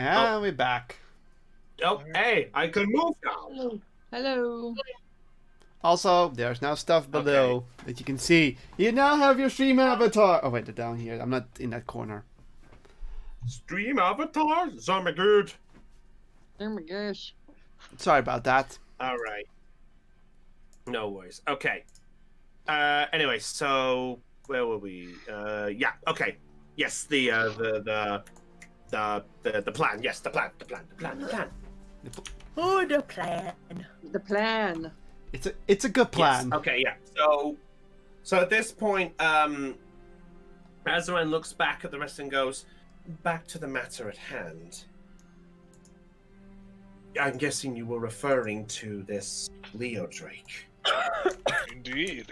And we're back. Oh, hey, I can move now. Hello. Hello. Also, there's now stuff below that you can see. You now have your stream avatar. Oh wait, they're down here. I'm not in that corner. Stream avatar? So good. Oh my gosh. Sorry about that. All right. No worries. Okay. Anyway, so where were we? Yeah. Okay. Yes. The plan. Yes. The plan. Oh, the plan. The plan. It's a good plan. Yes. Okay. Yeah. So at this point, Azaran looks back at the rest and goes, "Back to the matter at hand. I'm guessing you were referring to this Leo Drake." Indeed.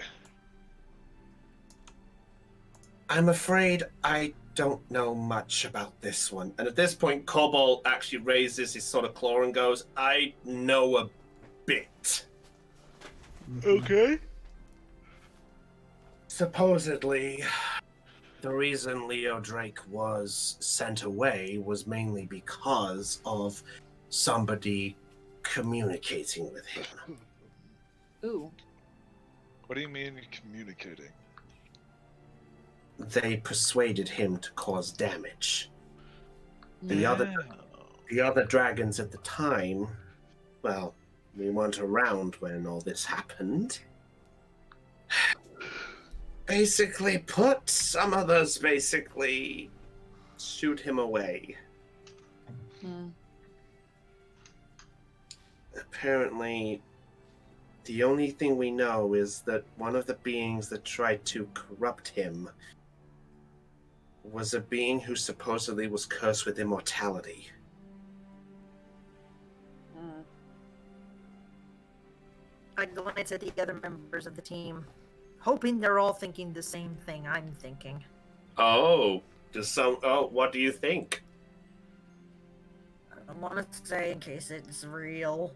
I'm afraid I don't know much about this one. And at this point, Cobalt actually raises his sort of claw and goes, "I know a bit." Okay. Supposedly, the reason Leo Drake was sent away was mainly because of somebody communicating with him. Ooh. What do you mean communicating? They persuaded him to cause damage. The Yeah. other dragons at the time, well, we weren't around when all this happened. Basically put, some others basically shoot him away. Hmm. Apparently, the only thing we know is that one of the beings that tried to corrupt him was a being who supposedly was cursed with immortality. Hmm. I glance at the other members of the team, hoping they're all thinking the same thing I'm thinking. Oh, what do you think? I don't want to say in case it's real.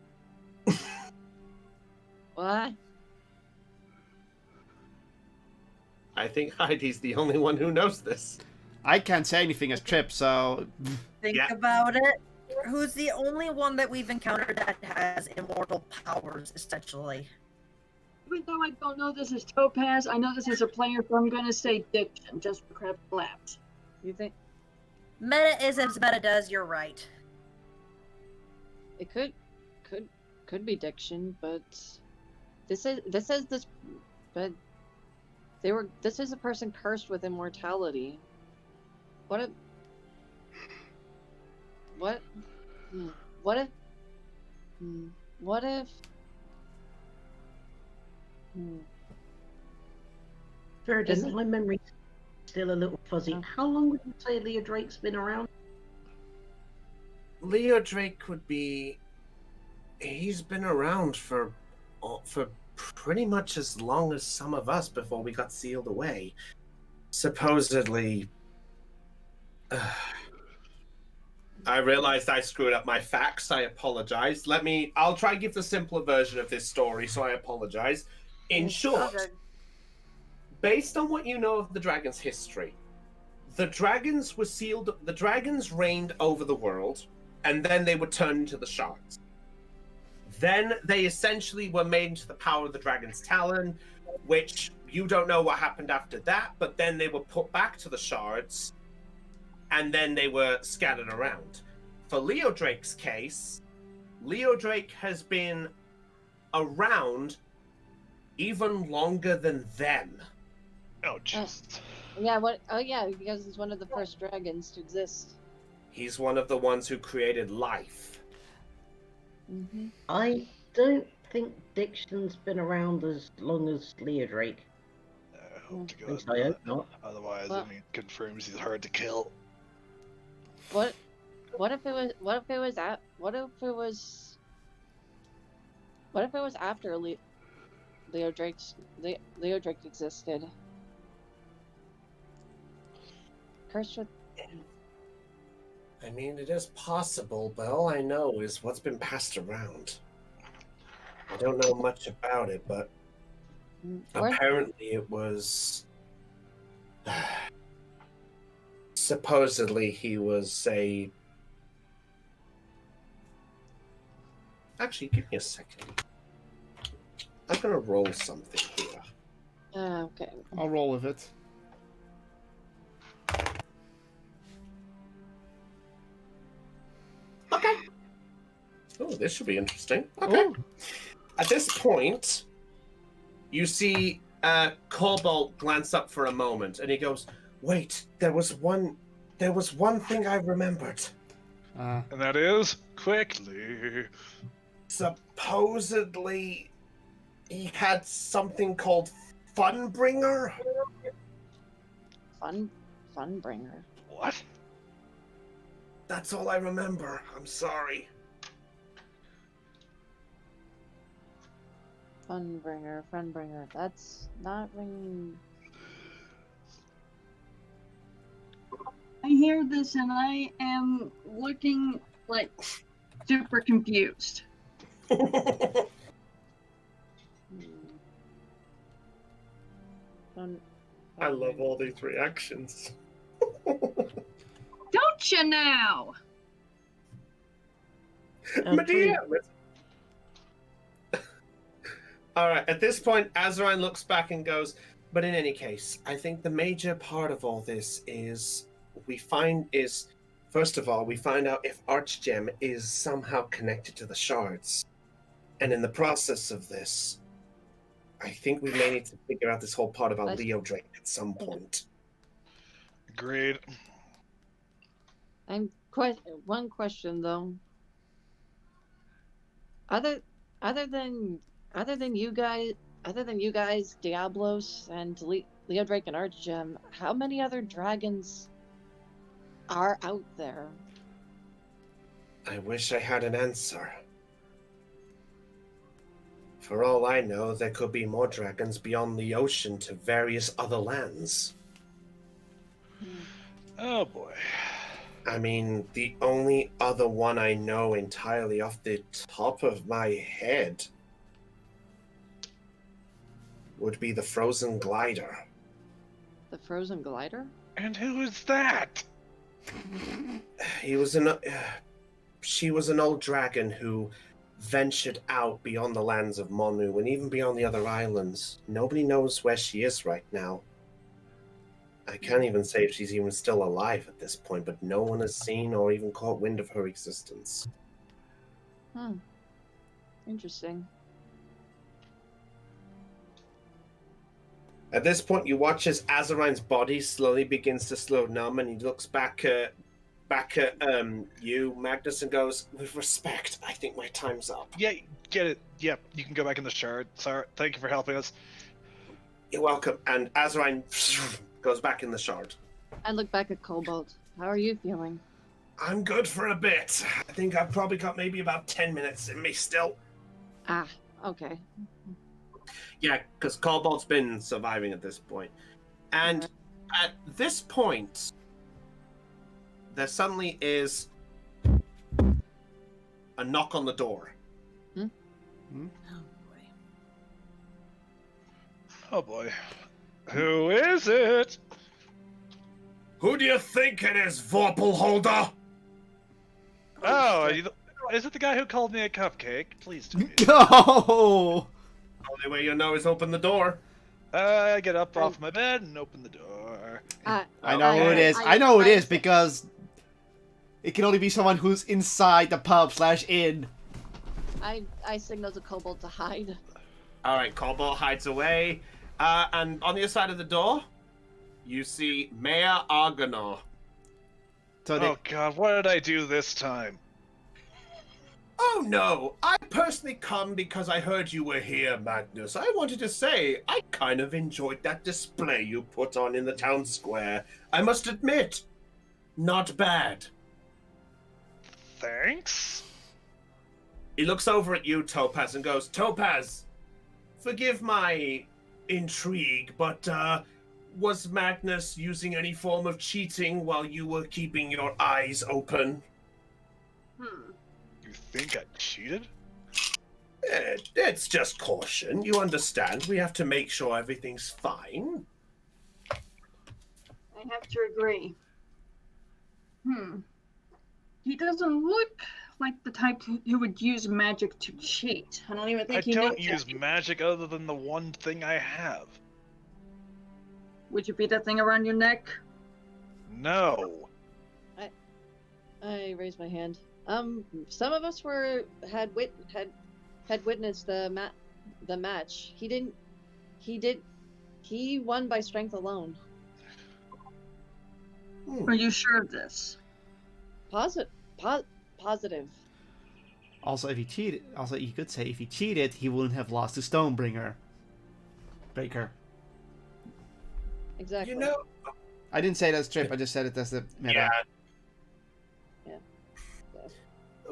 What? I think Heidi's the only one who knows this. I can't say anything as Trip, so Think Yeah. about it. Who's the only one that we've encountered that has immortal powers, essentially? Even though I don't know this is Topaz, I know this is a player, so I'm going to say Diction, just for crap laughs. You think Meta is as meta does, you're right. it could be diction, but this is a person cursed with immortality. What if what if Verdun, Isn't- my memory's still a little fuzzy. Oh. How long would you say Leo Drake's been around? Leo Drake would be... He's been around for pretty much as long as some of us before we got sealed away. Supposedly... I realized I screwed up my facts. I apologize. I'll try and give the simpler version of this story, so I apologize. In short, Okay. based on what you know of the dragon's history, the dragons reigned over the world, and then they were turned into the shards. Then they essentially were made into the power of the dragon's talon, which you don't know what happened after that, but then they were put back to the shards, and then they were scattered around. For Leo Drake's case, Leo Drake has been around even longer than them. Oh, jeez. yeah, what oh yeah, because he's one of the first dragons to exist. He's one of the ones who created life. Mm-hmm. I don't think Diction's been around as long as Leo Drake. I hope to At God least I hope not. not. Otherwise, Well- I mean, confirms he's hard to kill. What if it was after Leo Drake existed? Cursed with I mean, it is possible, but all I know is what's been passed around. I don't know much about it, but what? apparently it was... Supposedly he was Actually, give me a second. I'm gonna roll something here. Okay. I'll roll with it. Okay. Oh, this should be interesting. Okay. Oh. At this point, you see Cobalt glance up for a moment, and he goes, "Wait, there was one thing I remembered. And that is quickly. Supposedly, he had something called Funbringer." Fun bringer. What? That's all I remember. I'm sorry. Fun bringer. That's not ringing. I hear this and I am looking like super confused. Fun, I love all these reactions. Don't you now? Medea! Alright, at this point, Azaran looks back and goes, "But in any case, I think the major part of all this is, first of all, we find out if Archgem is somehow connected to the shards. And in the process of this, I think we may need to figure out this whole part about Leo Drake at some point." Agreed. One question though. Other than you guys, Diablos and Leo Drake and Archgem, how many other dragons are out there? I wish I had an answer. For all I know, there could be more dragons beyond the ocean to various other lands. Oh boy. I mean, the only other one I know entirely off the top of my head would be the Frozen Glider. The Frozen Glider? And who is that? She was an old dragon who ventured out beyond the lands of Monu and even beyond the other islands. Nobody knows where she is right now. I can't even say if she's even still alive at this point, but no one has seen or even caught wind of her existence. Interesting. At this point, you watch as Azaran's body slowly begins to slow numb, and he looks back at you, Magnus, and goes, "With respect, I think my time's up." Yeah, get it. Yep, you can go back in the shard. Sorry, thank you for helping us. You're welcome. And Azaran goes back in the shard. I look back at Cobalt. How are you feeling? I'm good for a bit. I think I've probably got maybe about 10 minutes in me still. Ah, okay. Yeah, because Cobalt's been surviving at this point. And at this point, there suddenly is a knock on the door. Oh boy. Oh boy. Who is it? Who do you think it is, Vorpal Holder? Oh, is it the guy who called me a cupcake? Please tell me. Go! Only way you know is open the door. I get up off my bed and open the door. I know who it is. I know who it is because it can only be someone who's inside the pub/inn. I signal to Cobalt to hide. All right, Cobalt hides away. And on the other side of the door, you see Mayor Argonaut. So Oh god, what did I do this time? Oh no, I personally come because I heard you were here, Magnus. I wanted to say, I kind of enjoyed that display you put on in the town square. I must admit, not bad. Thanks? He looks over at you, Topaz, and goes, "Topaz, forgive my intrigue, but was Magnus using any form of cheating while you were keeping your eyes open?" You think I cheated? It's just caution. You understand. We have to make sure everything's fine. I have to agree. He doesn't look like the type who would use magic to cheat. I don't even think I he don't knows use that. magic other than the one thing I have. Would you beat that thing around your neck? No. I raised my hand. Some of us had witnessed the match. He won by strength alone. Are you sure of this? Positive. Also, if he cheated, you could say if he cheated, he wouldn't have lost to Stonebringer. Breaker. Exactly. You know, I didn't say it as Trip. I just said it as the meta. Yeah.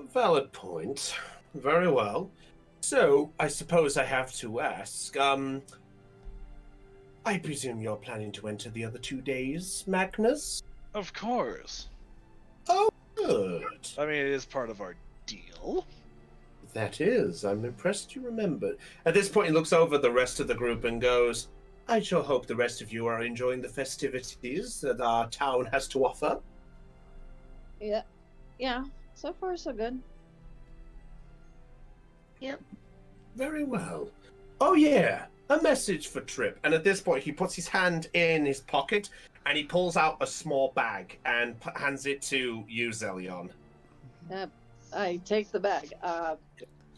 a valid point. Very well. So, I suppose I have to ask, I presume you're planning to enter the other 2 days, Magnus? Of course. Oh, good. I mean, it is part of our deal. That is. I'm impressed you remembered. At this point, he looks over the rest of the group and goes, I sure hope the rest of you are enjoying the festivities that our town has to offer. Yeah. Yeah. So far, so good. Very well. Oh, yeah. A message for Trip. And at this point, he puts his hand in his pocket and he pulls out a small bag and hands it to you, Zelion. I take the bag.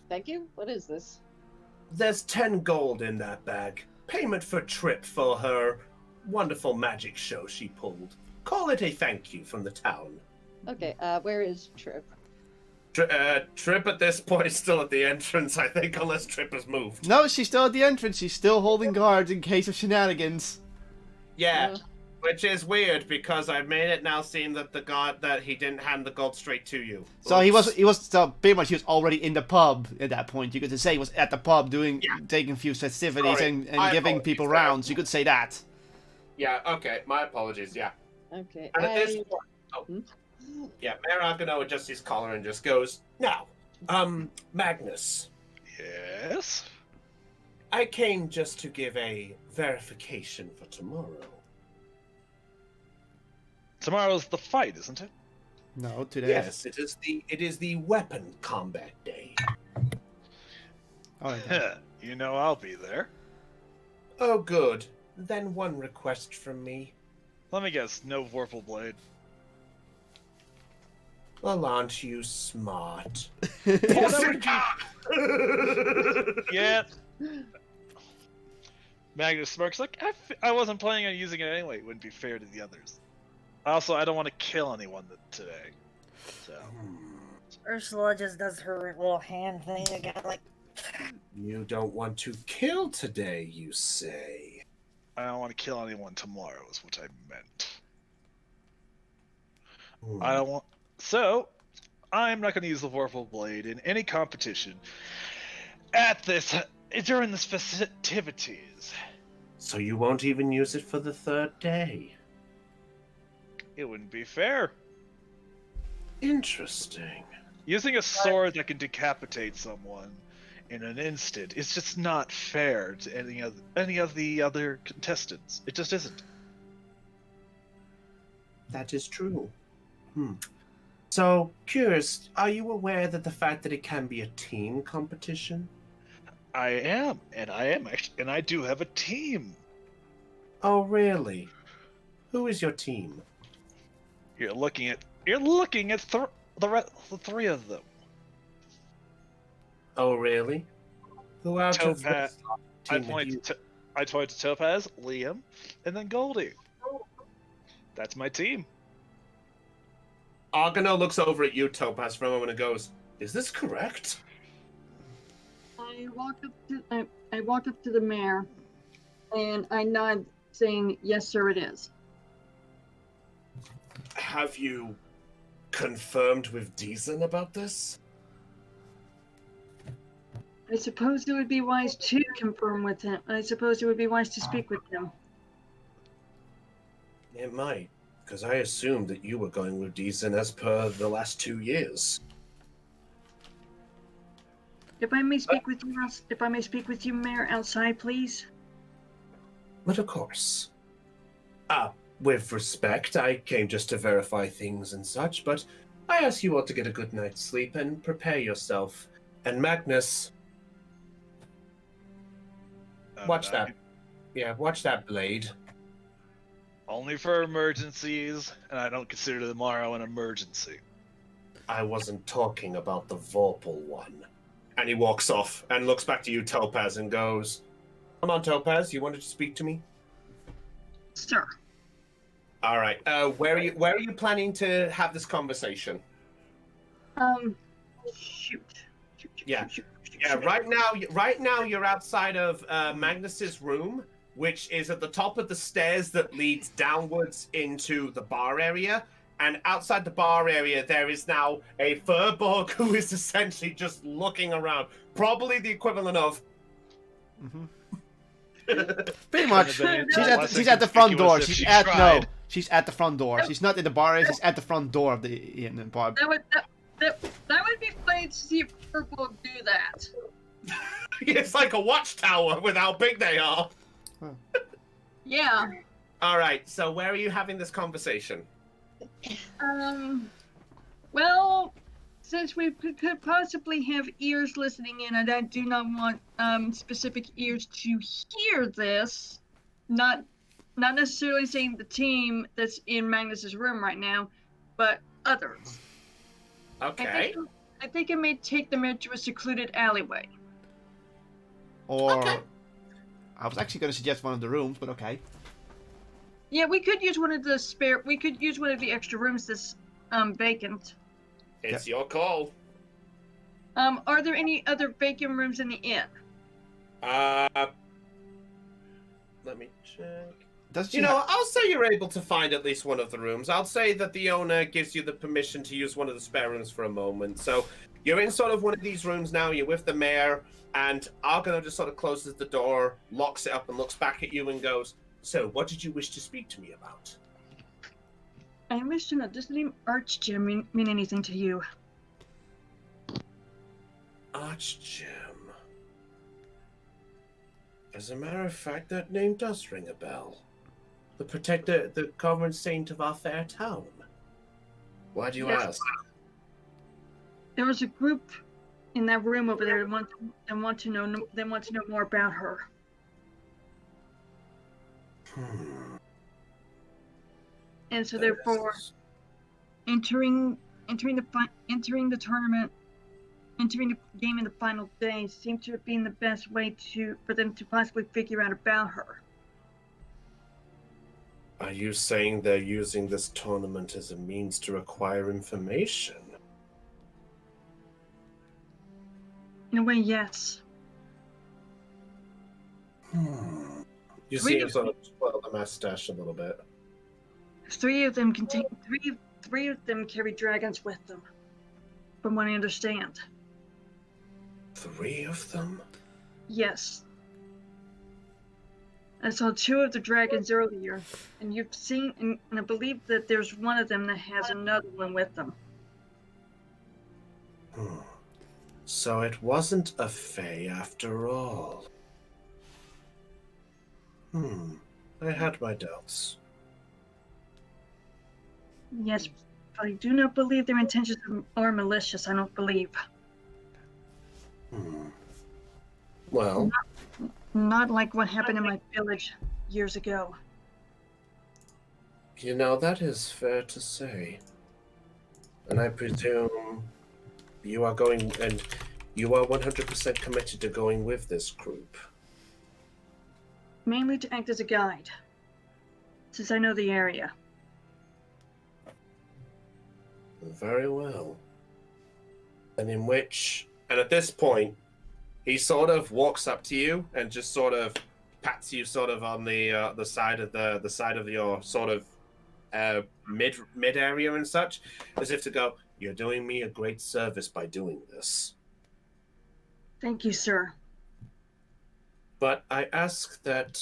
Thank you. What is this? There's 10 gold in that bag. Payment for Trip for her wonderful magic show she pulled. Call it a thank you from the town. Okay. Where is Trip? Trip at this point is still at the entrance, I think, unless Trip has moved. No, she's still at the entrance. She's still holding guards in case of shenanigans. Yeah, which is weird because I've made it now seem that that he didn't hand the gold straight to you. So he was so pretty much he was already in the pub at that point. You could say he was at the pub taking a few festivities Sorry, and my giving apologies, people my rounds. You could say that. Yeah, okay, my apologies, yeah. Okay. And at this point, yeah, Mayor Agano adjusts his collar and just goes, now, Magnus, Yes? I came just to give a verification for tomorrow. Tomorrow's the fight, isn't it? No, today. Yes, it is the weapon combat day. Oh, yeah. You know I'll be there. Oh, good. Then one request from me. Let me guess, no Vorpal Blade. Well, aren't you smart? Yeah. Magnus smirks like, I wasn't planning on using it anyway. It wouldn't be fair to the others. Also, I don't want to kill anyone today. So. Ursula just does her little hand thing again, like. You don't want to kill today, you say? I don't want to kill anyone tomorrow, is what I meant. Hmm. I don't want. So, I'm not going to use the Vorpal Blade in any competition during this festivities. So you won't even use it for the 3rd day? It wouldn't be fair. Interesting. Using a sword that can decapitate someone in an instant is just not fair to any of the other contestants. It just isn't. That is true. So, curious, are you aware that the fact that it can be a team competition? I am actually, and I do have a team. Oh, really? Who is your team? You're looking at the 3 of them. Oh, really? Who out of Topaz. this I team point to Topaz, Liam, and then Goldie. That's my team. Agano looks over at you, Topaz, for a moment and goes, is this correct? I walk up to the mayor, and I nod, saying, "Yes, sir, it is." Have you confirmed with Deason about this? I suppose it would be wise to confirm with him. I suppose it would be wise to speak with him. It might, because I assumed that you were going with Deason as per the last 2 years. If I may speak with you, Mayor, outside, please. But of course. With respect, I came just to verify things and such, but I ask you all to get a good night's sleep and prepare yourself. And Magnus, watch that. Yeah, watch that blade. Only for emergencies, and I don't consider tomorrow an emergency. I wasn't talking about the Vorpal one. And he walks off and looks back to you, Topaz, and goes, "Come on, Topaz, you wanted to speak to me?" Sir. All right. Where are you planning to have this conversation? Shoot. Yeah. Yeah, right now you're outside of Magnus's room, which is at the top of the stairs that leads downwards into the bar area. And outside the bar area, there is now a Furbolg who is essentially just looking around. Probably the equivalent of... Pretty much. She's at the front door. She's at the front door. She's not in the bar area. She's at the front door of the bar. That would be funny to see if Purple do that. It's like a watchtower with how big they are. Yeah. All right, so where are you having this conversation? Well, since we could possibly have ears listening in, and I do not want specific ears to hear this, not necessarily saying the team that's in Magnus's room right now, but others. Okay. I think it may take them into a secluded alleyway. Or Okay. I was actually going to suggest one of the rooms, but okay. Yeah, we could use one of the extra rooms that's vacant. It's your call. Are there any other vacant rooms in the inn? Let me check. Does You know, I'll say you're able to find at least one of the rooms. I'll say that the owner gives you the permission to use one of the spare rooms for a moment. So you're in sort of one of these rooms now. You're with the mayor, and Argano just sort of closes the door, locks it up, and looks back at you and goes, "So, what did you wish to speak to me about?" I wish to know, does the name Archgem mean anything to you? Archgem. As a matter of fact, that name does ring a bell. The protector, the common saint of our fair town. Why do you ask? There was a group in that room over there that want to know more about her. And so therefore, entering the tournament, entering the game in the final day seemed to have been the best way for them to possibly figure out about her. Are you saying they're using this tournament as a means to acquire information? In a way, yes. You see him sort of twirl the mustache a little bit. Three of them carry dragons with them, from what I understand. 3 of them? Yes. I saw 2 of the dragons earlier, and you've seen, and I believe that there's one of them that has another one with them. So it wasn't a fae after all. I had my doubts. Yes, but I do not believe their intentions are malicious, I don't believe. Well, Not like what happened in my village years ago. you know, that is fair to say. And I presume you are going, and you are 100% committed to going with this group. Mainly to act as a guide, since I know the area. Very well. And at this point, he sort of walks up to you and just sort of pats you sort of on the side of your sort of mid area and such, as if to go, "You're doing me a great service by doing this." Thank you, sir. But I ask that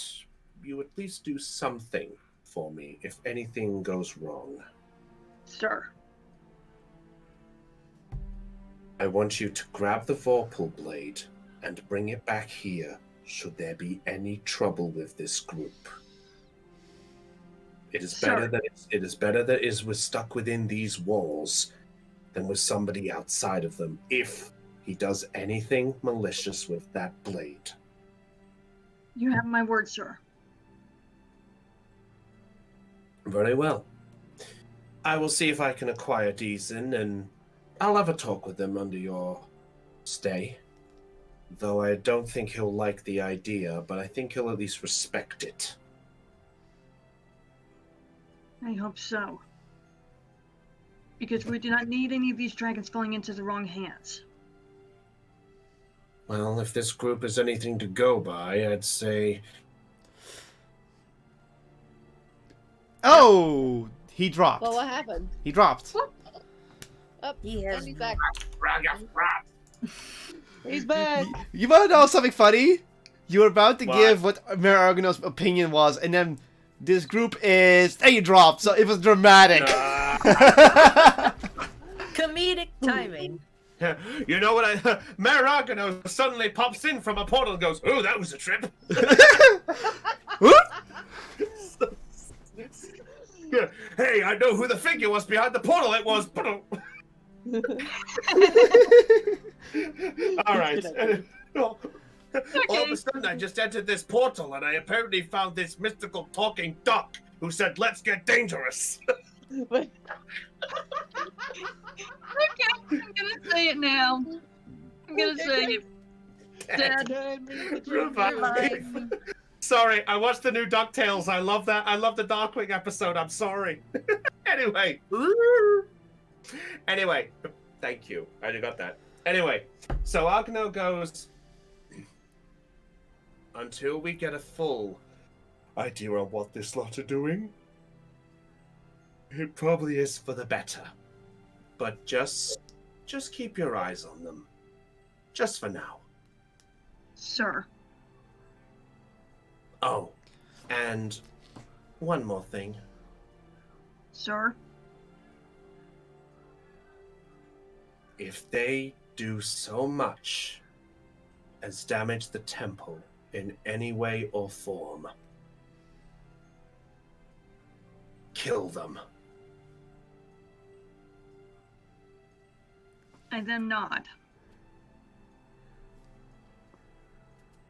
you at least do something for me if anything goes wrong. Sir. I want you to grab the Vorpal blade and bring it back here should there be any trouble with this group. It is better that we're stuck within these walls than with somebody outside of them if he does anything malicious with that blade. You have my word, sir. Very well. I will see if I can acquire Deason, and I'll have a talk with him under your stay. Though I don't think he'll like the idea, but I think he'll at least respect it. I hope so. Because we do not need any of these dragons falling into the wrong hands. Well, if this group is anything to go by, I'd say... Oh! He dropped. Well, what happened? He dropped. Oh, He has and he's back. He's He's back. You want to know something funny? You were about to What? give what Mayor Argonaut's opinion was, and then this group is... Hey, you dropped, so it was dramatic. comedic timing. You know what Mayor Argonaut suddenly pops in from a portal and goes, "Oh, that was a trip." Hey, I know who the figure was behind the portal. It was... All right. All of a sudden, I just entered this portal, and I apparently found this mystical talking duck who said, "Let's get dangerous." But Okay, I'm gonna say it now. I'm gonna say it. Dad. Revive. Sorry, I watched the new DuckTales. I love that. I love the Darkwing episode. I'm sorry. Anyway. Thank you. I got that. Anyway, so Agno goes, until we get a full idea on what this lot are doing, it probably is for the better. But just keep your eyes on them. Just for now. Sir. Oh, and one more thing. Sir. If they do so much as damage the temple in any way or form, kill them. I then nod.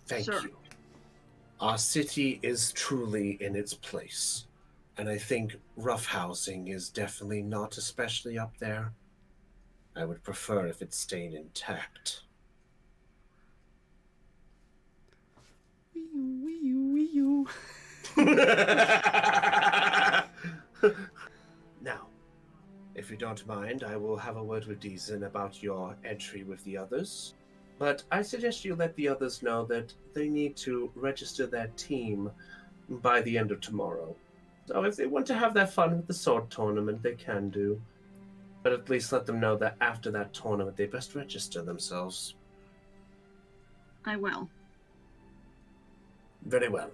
Thank Sir. you. Our city is truly in its place, and I think roughhousing is definitely not especially up there. I would prefer if it stayed intact. Now, if you don't mind, I will have a word with Deason about your entry with the others. But I suggest you let the others know that they need to register their team by the end of tomorrow. So if they want to have their fun with the sword tournament, they can do. But at least let them know that after that tournament, they best register themselves. I will. Very well.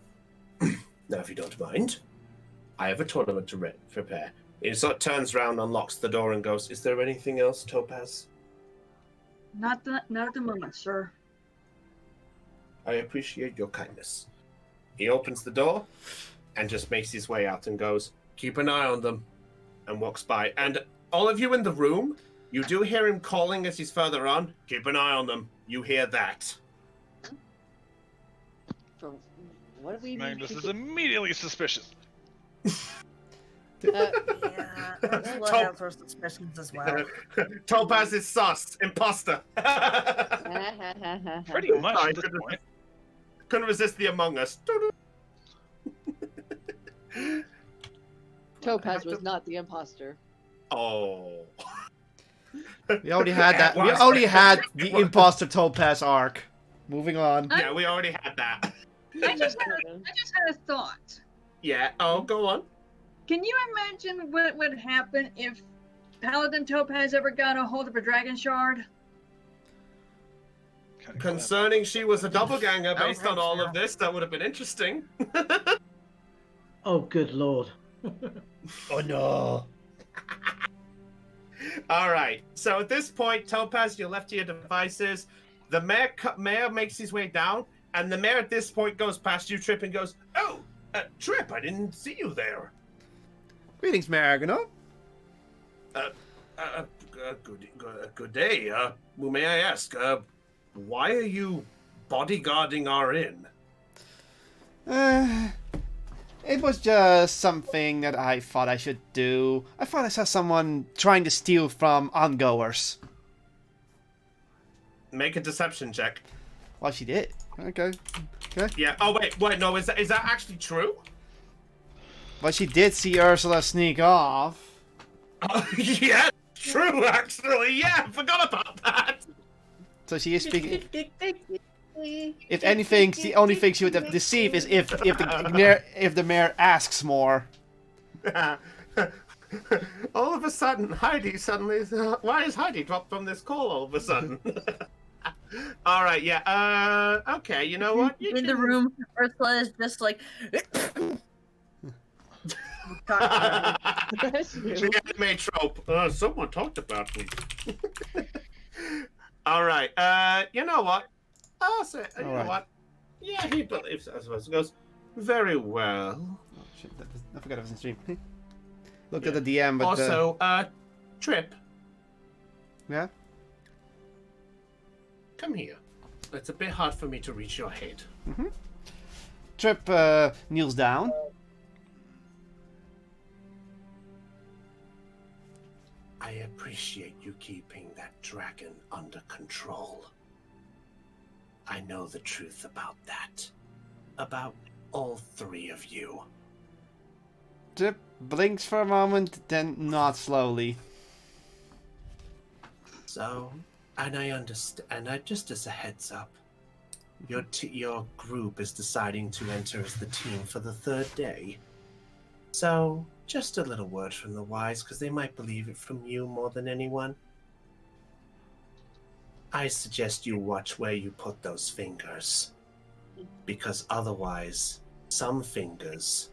Now, if you don't mind, I have a tournament to prepare. He sort of turns around, unlocks the door, and goes, "Is there anything else, Topaz?" Not at the moment, sir. I appreciate your kindness. He opens the door and just makes his way out and goes, "Keep an eye on them," and walks by. And all of you in the room, you do hear him calling as he's further on. "Keep an eye on them." You hear that. what have we? Magnus is immediately suspicious. Yeah, Ursula has her suspicions as well. Topaz is sus. Imposter. Pretty much Sorry, at this point. Couldn't resist the Among Us. Topaz was not the imposter. Oh. We already had that. We already had the imposter Topaz arc. Moving on. Yeah, we already had that. I just had a thought. Yeah. Oh, go on. Can you imagine what would happen if Paladin Topaz ever got a hold of a dragon shard? Concerning she was a doppelganger based on all so. of this, that would have been interesting. Oh, good lord. Oh no. All right. So at this point, Topaz, you're left to your devices. The mayor makes his way down, and the mayor at this point goes past you, Trip, and goes, "Oh, Trip, I didn't see you there." Greetings, Mayor Argonaut. Good day. May I ask, why are you bodyguarding our inn? It was just something that I thought I should do. I thought I saw someone trying to steal from ongoers. Make a deception check. Well, she did. Okay. Okay. Yeah. Oh wait. No, is that actually true? But she did see Ursula sneak off. Yeah, true. Actually, yeah, I forgot about that. So she is speaking. If anything, the only thing she would have deceived is if the mayor asks more. All of a sudden, Heidi suddenly. Why is Heidi dropped from this call all of a sudden? All right, yeah. Okay, you know what? In the room, Ursula is just like. The anime trope. Someone talked about me. All right. You know what? I'll say. You know what? Yeah, he believes. I suppose. He goes very well. Oh shit! I forgot I was in stream. Looked at the DM, but also, Trip. Yeah. Come here. It's a bit hard for me to reach your head. Trip kneels down. I appreciate you keeping that dragon under control. I know the truth about that. About all three of you. Trip blinks for a moment, then nods slowly. So, and I understand. And just as a heads up, your group is deciding to enter as the team for the third day. So, just a little word from the wise, because they might believe it from you more than anyone. I suggest you watch where you put those fingers, because otherwise, some fingers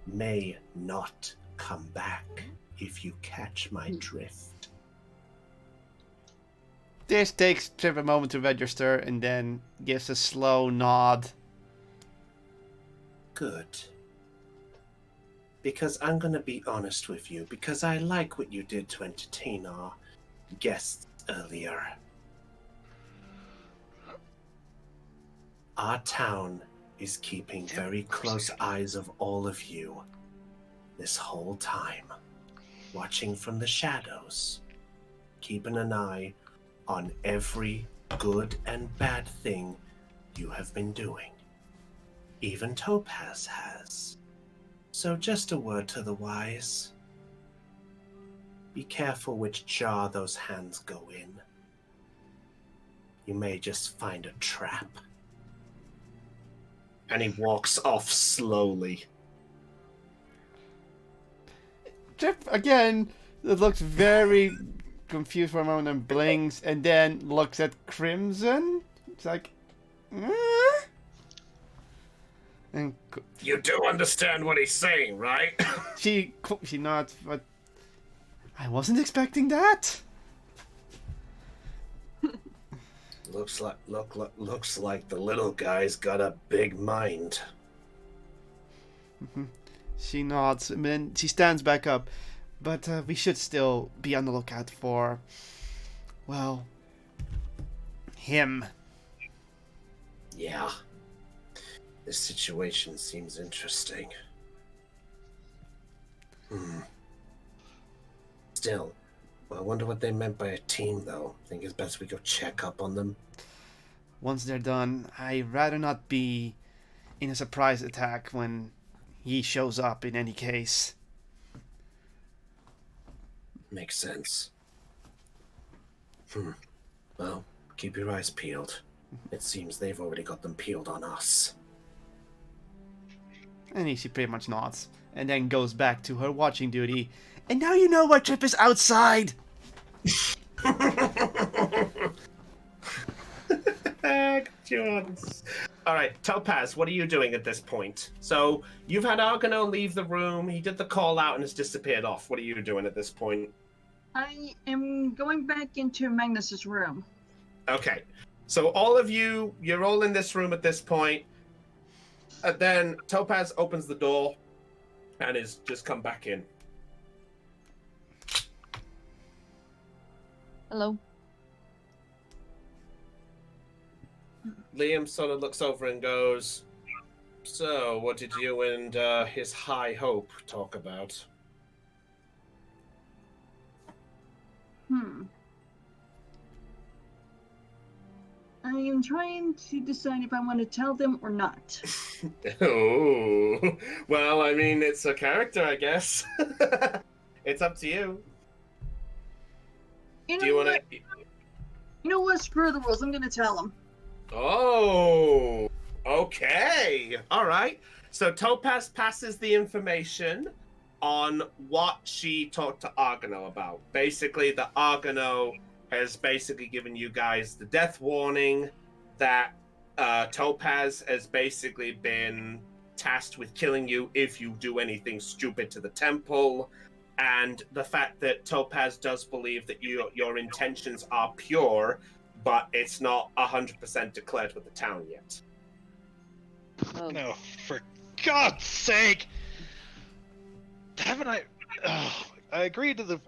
may not come back if you catch my drift. This takes Trip a moment to register and then gives a slow nod. Good. Because I'm gonna be honest with you, because I like what you did to entertain our guests earlier. Our town is keeping very close eyes of all of you this whole time, watching from the shadows, keeping an eye on every good and bad thing you have been doing. Even Topaz has. So just a word to the wise. Be careful which jar those hands go in. You may just find a trap. And he walks off slowly. Trip again looks very confused for a moment and blinks, and then looks at Crimson. It's like, and you do understand what he's saying, right? she nods, but I wasn't expecting that. Looks like the little guy's got a big mind. She nods, and then she stands back up. But we should still be on the lookout for, well, him. Yeah. This situation seems interesting. Still, I wonder what they meant by a team, though. Think it's best we go check up on them? Once they're done, I'd rather not be in a surprise attack when he shows up in any case. Makes sense. Well, keep your eyes peeled. It seems they've already got them peeled on us. And she pretty much nods, and then goes back to her watching duty. And now you know why Trip is outside! Alright, Topaz, what are you doing at this point? So, you've had Argono leave the room, he did the call out and has disappeared off. What are you doing at this point? I am going back into Magnus's room. Okay, so all of you, you're all in this room at this point. And then Topaz opens the door and is just come back in. Hello. Liam sort of looks over and goes, "So, what did you and his High Hope talk about?" I am trying to decide if I want to tell them or not. Oh, well, I mean, it's a character, I guess. It's up to you. You Do know you want what? to? You know what? Screw the rules. I'm gonna tell them. Oh, okay. All right. So Topaz passes the information on what she talked to Argano about. Basically, the Argano has basically given you guys the death warning that Topaz has basically been tasked with killing you if you do anything stupid to the temple. And the fact that Topaz does believe that your intentions are pure, but it's not 100% declared with the town yet. Oh, No, for God's sake! Haven't I? Oh, I agreed to the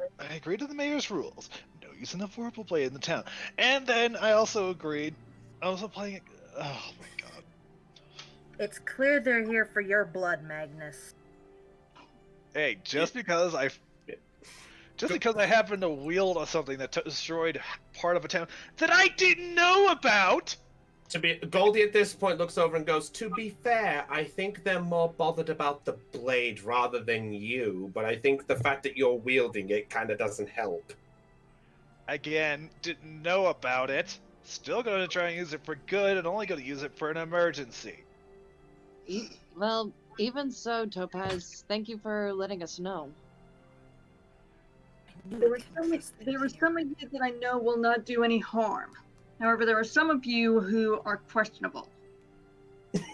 mayor's rules. No using a vorpal blade in the town, and then I also agreed. I was playing. Oh my God! It's clear they're here for your blood, Magnus. Hey, just because I happen to wield something that destroyed part of a town that I didn't know about. Goldie at this point looks over and goes, "To be fair, I think they're more bothered about the blade rather than you, but I think the fact that you're wielding it kind of doesn't help." Again, didn't know about it. Still going to try and use it for good, and only going to use it for an emergency. well, even so, Topaz, thank you for letting us know. There were some of you that I know will not do any harm. However, there are some of you who are questionable.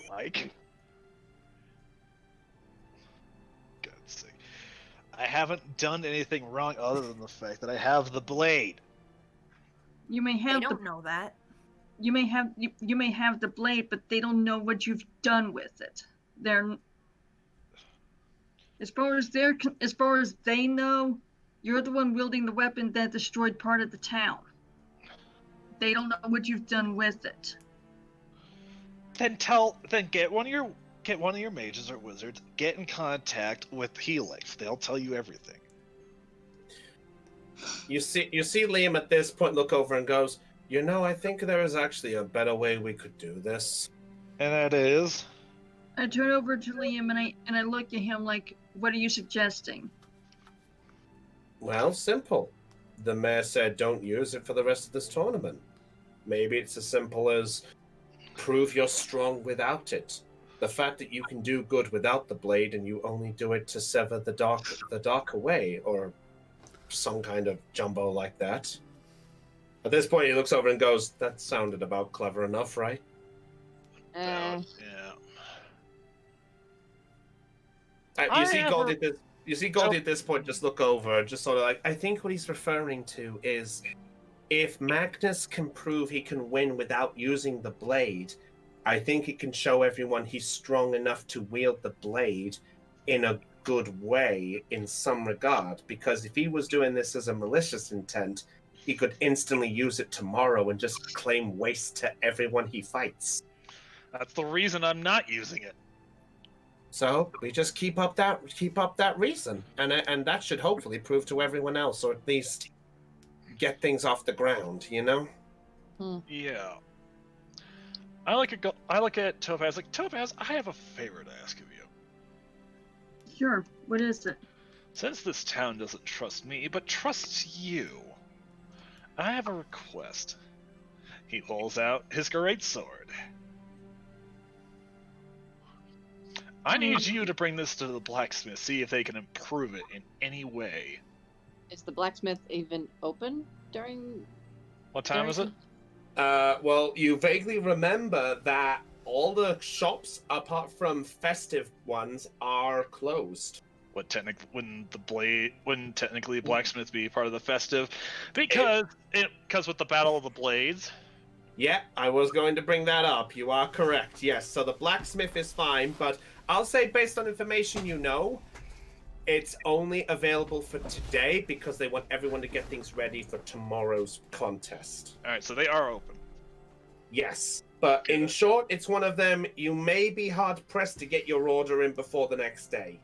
Like, God's sake, I haven't done anything wrong other than the fact that I have the blade. You may They have don't know that. you may have the blade, but they don't know what you've done with it. They're as far as they know, you're the one wielding the weapon that destroyed part of the town. They don't know what you've done with it. Then get one of your mages or wizards, get in contact with Helix. They'll tell you everything. You see Liam at this point look over and goes, I think there is actually a better way we could do this. And that is? I turn over to Liam and I look at him like, what are you suggesting? Well, simple. The mayor said don't use it for the rest of this tournament. Maybe it's as simple as prove you're strong without it. The fact that you can do good without the blade and you only do it to sever the dark away, or some kind of jumbo like that. At this point, he looks over and goes, "That sounded about clever enough, right?" Yeah. You see Goldie at this point just look over, just sort of like, I think what he's referring to is if Magnus can prove he can win without using the blade, I think it can show everyone he's strong enough to wield the blade in a good way in some regard, because if he was doing this as a malicious intent, he could instantly use it tomorrow and just claim waste to everyone he fights. That's the reason I'm not using it. So we just keep up that reason, and that should hopefully prove to everyone else, or at least get things off the ground, Yeah. I look at Topaz like, Topaz, I have a favor to ask of you. Sure, what is it? Since this town doesn't trust me, but trusts you, I have a request. He pulls out his great sword. I need you to bring this to the blacksmith, see if they can improve it in any way. Is the blacksmith even open during... What time is it? Well, you vaguely remember that all the shops, apart from festive ones, are closed. Wouldn't technically blacksmith be part of the festive? Because with the Battle of the Blades. Yeah, I was going to bring that up. You are correct. Yes, so the blacksmith is fine, but I'll say based on information It's only available for today because they want everyone to get things ready for tomorrow's contest. All right, so they are open. Yes, but in short, it's one of them. You may be hard pressed to get your order in before the next day.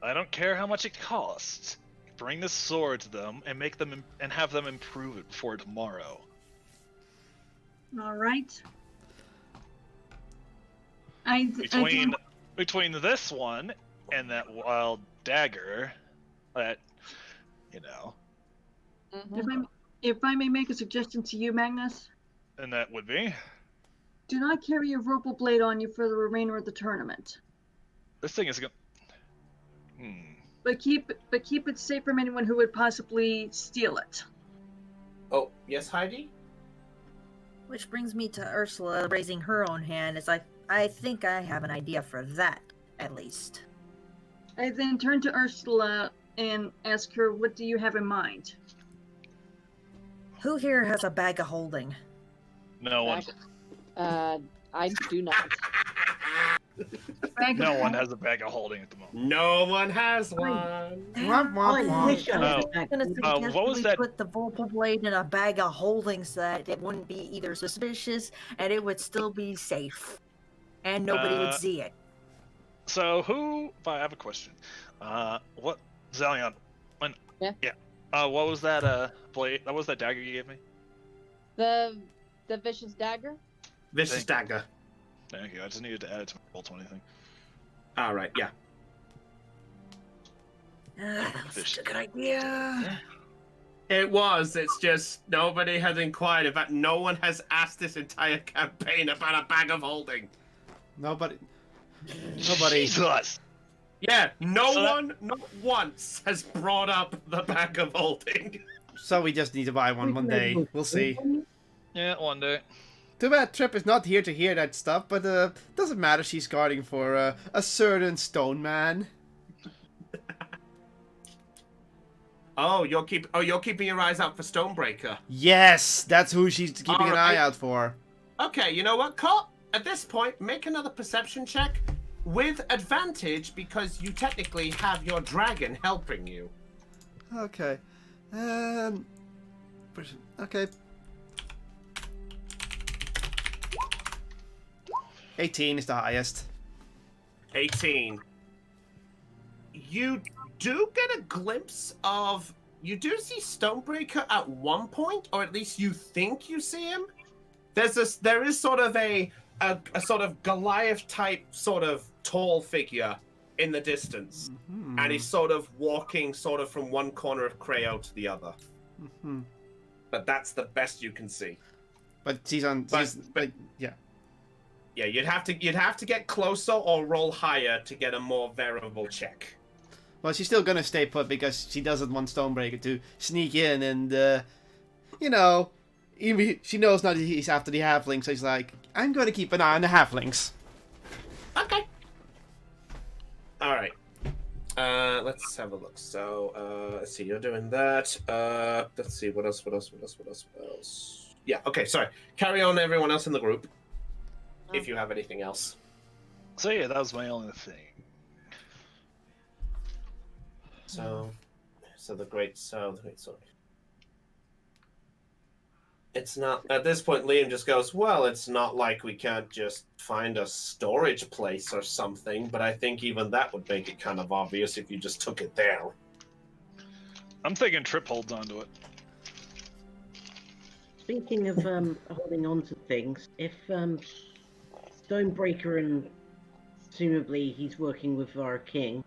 I don't care how much it costs. Bring the sword to them and make them and have them improve it before tomorrow. All right. Between this one and that wild dagger, that If I may make a suggestion to you, Magnus, and that would be do not carry your Vorpal blade on you for the remainder of the tournament. this thing is going. But keep it safe from anyone who would possibly steal it. Oh, yes, Heidi? Which brings me to Ursula raising her own hand, as I think I have an idea for that, at least. I then turn to Ursula and ask her, what do you have in mind? Who here has a bag of holding? No one. I do not. No one has a bag of holding at the moment. No one has one. I wish I No. had a bag. I'm gonna suggest what was we that? put the Vorpal blade in a bag of holding so that it wouldn't be either suspicious and it would still be safe. And nobody would see it. So I have a question. What Zalion? What was that blade? What was that dagger you gave me? The vicious dagger. Vicious dagger. Thank you. I just needed to add it to my Roll20 thing. All right, yeah. That was such a good idea. It was. It's just nobody has inquired. In fact, no one has asked this entire campaign about a bag of holding. Nobody. Jesus. Yeah, no one, not once, has brought up the bag of holding. So we just need to buy one day. We'll see. Yeah, one day. Too bad Trip is not here to hear that stuff, but doesn't matter. She's guarding for a certain stone man. You're keeping your eyes out for Stonebreaker. Yes, that's who she's keeping an eye out for. Okay, you know what, Cop? At this point, make another perception check with advantage because you technically have your dragon helping you. Okay. Okay. 18 is the highest. 18. You do get a glimpse of... You do see Stonebreaker at one point, or at least you think you see him. There is sort of a sort of Goliath-type sort of tall figure in the distance. Mm-hmm. And he's sort of walking sort of from one corner of Creo to the other. Mm-hmm. But that's the best you can see. But yeah. Yeah, you'd have to get closer or roll higher to get a more variable check. Well, she's still gonna stay put because she doesn't want Stonebreaker to sneak in and, even she knows now that he's after the halflings, so she's like, I'm gonna keep an eye on the halflings. Okay. All right. Let's have a look. So, let's see. You're doing that. Let's see. What else? Yeah. Okay. Sorry. Carry on, everyone else in the group. If you have anything else. So yeah, that was my only thing. So the great sword. It's not at this point. Liam just goes, well, it's not like we can't just find a storage place or something. But I think even that would make it kind of obvious if you just took it there. I'm thinking Trip holds onto it. Speaking of holding on to things, if Stonebreaker and presumably he's working with our king,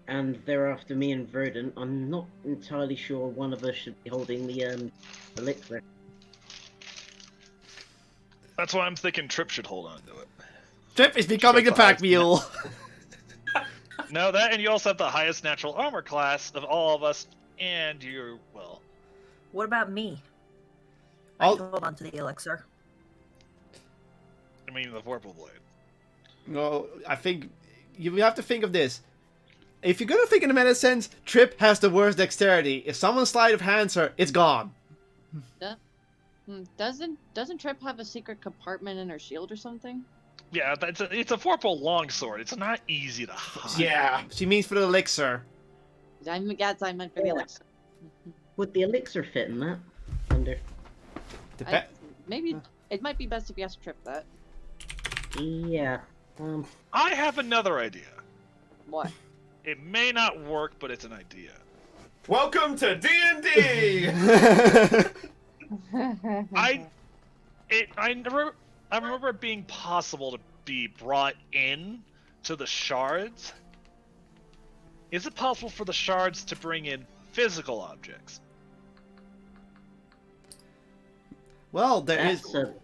and they're after me and Verdant, I'm not entirely sure one of us should be holding the elixir. That's why I'm thinking Trip should hold on to it. Trip is becoming the pack mule. No, that, and you also have the highest natural armor class of all of us, and you're, well... What about me? I I'll- can hold on to the elixir. I mean, the Vorpal Blade. No, I think you have to think of this. If you're gonna think in a meta sense, Trip has the worst dexterity. If someone sleight of hands her, it's gone. Doesn't Trip have a secret compartment in her shield or something? Yeah, it's a vorpal longsword. It's not easy to hide. Yeah. She means for the elixir. I meant for the elixir. Would the elixir fit in that? Wonder. Maybe it might be best if you ask Trip that. Yeah. I have another idea. What? It may not work, but it's an idea. Welcome to D&D. I remember it being possible to be brought in to the shards. Is it possible for the shards to bring in physical objects? Well, there is. That's a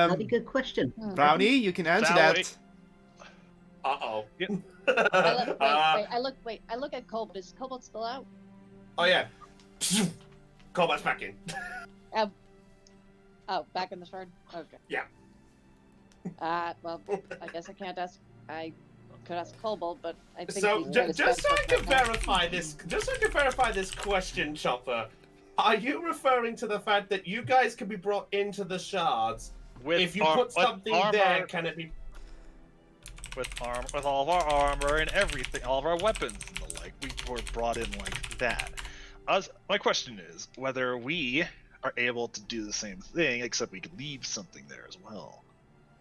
bloody good question. Brownie, you can answer Valerie. that. Uh-oh. Yep. I look at Cobalt. Is Cobalt still out? Oh, yeah. Cobalt's back in. Oh, back in the shard? Okay. Yeah. Well, I guess I can't ask. I could ask Cobalt, but I think So, he's quite just so I expensive can right now. verify this question, Chopper, are you referring to the fact that you guys can be brought into the shards? If you put something there, can it be... With all of our armor and everything, all of our weapons and the like, we were brought in like that. My question is whether we are able to do the same thing, except we could leave something there as well.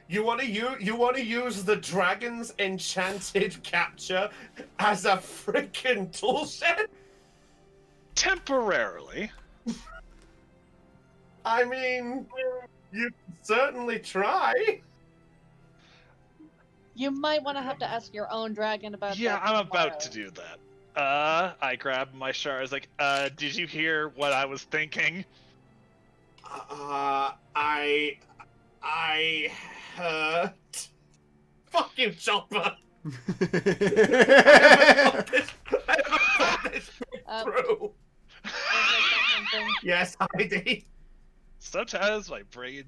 You want to use the dragon's enchanted capture as a freaking toolshed? Temporarily. I mean, you can certainly try. You might want to have to ask your own dragon about Yeah, that I'm tomorrow. about to do that. I grabbed my shard. I was like, did you hear what I was thinking? I heard. Fuck you, Chopper. I haven't thought this through. Yes, Heidi. Sometimes my brain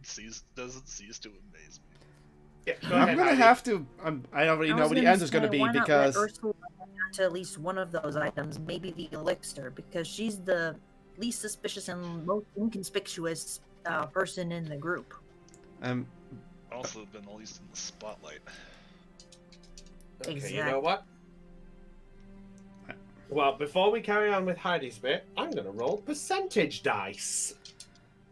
doesn't cease to amaze me. Yeah, go I'm ahead, gonna Heidi. have to. I already know what the answer's gonna be why not because. let Ursula add to at least one of those items, maybe the elixir, because she's the least suspicious and most inconspicuous person in the group. Also been the least in the spotlight. Okay, Exactly. you know what? Well, before we carry on with Heidi's bit, I'm gonna roll percentage dice.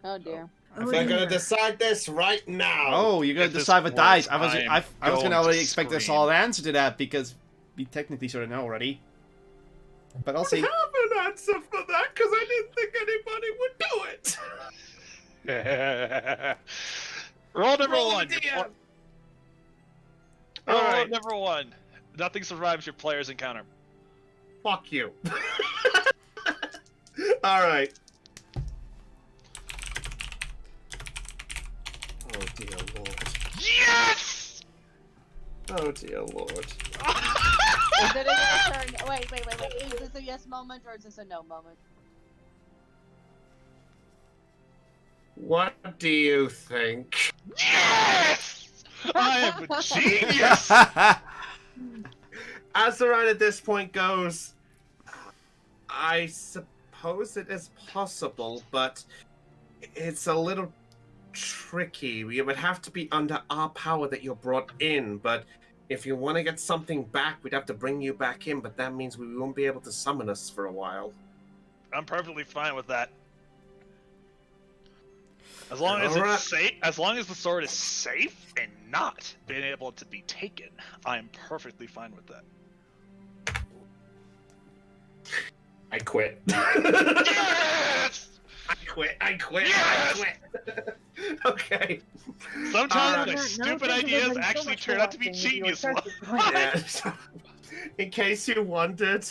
Oh dear. I'm gonna decide this right now. Oh, you're gonna If this decide with dice. I works, was I'm gonna going already to expect a scream. solid answer to that because we technically sort of know already. But I'll I see. have an answer for that because I didn't think anybody would do it. Roll number Roll one. the DM. Roll Alright. number one. Nothing survives your player's encounter. Fuck you. Alright. Oh dear lord. Yes! Oh dear lord. Is it a yes or no? Wait. Is this a yes moment or is this a no moment? What do you think? Yes! I am a genius! Azaran at this point goes, I suppose it is possible, but it's a little tricky. You would have to be under our power that you're brought in, but if you want to get something back, we'd have to bring you back in, but that means we won't be able to summon us for a while. I'm perfectly fine with that. As long as Alright. it's safe, as long as the sword is safe and not being able to be taken, I'm perfectly fine with that. I quit. Yes! I quit. Yes! Okay. Sometimes my Alright. stupid ideas actually turn out to be genius ones. Yeah. In case you wondered,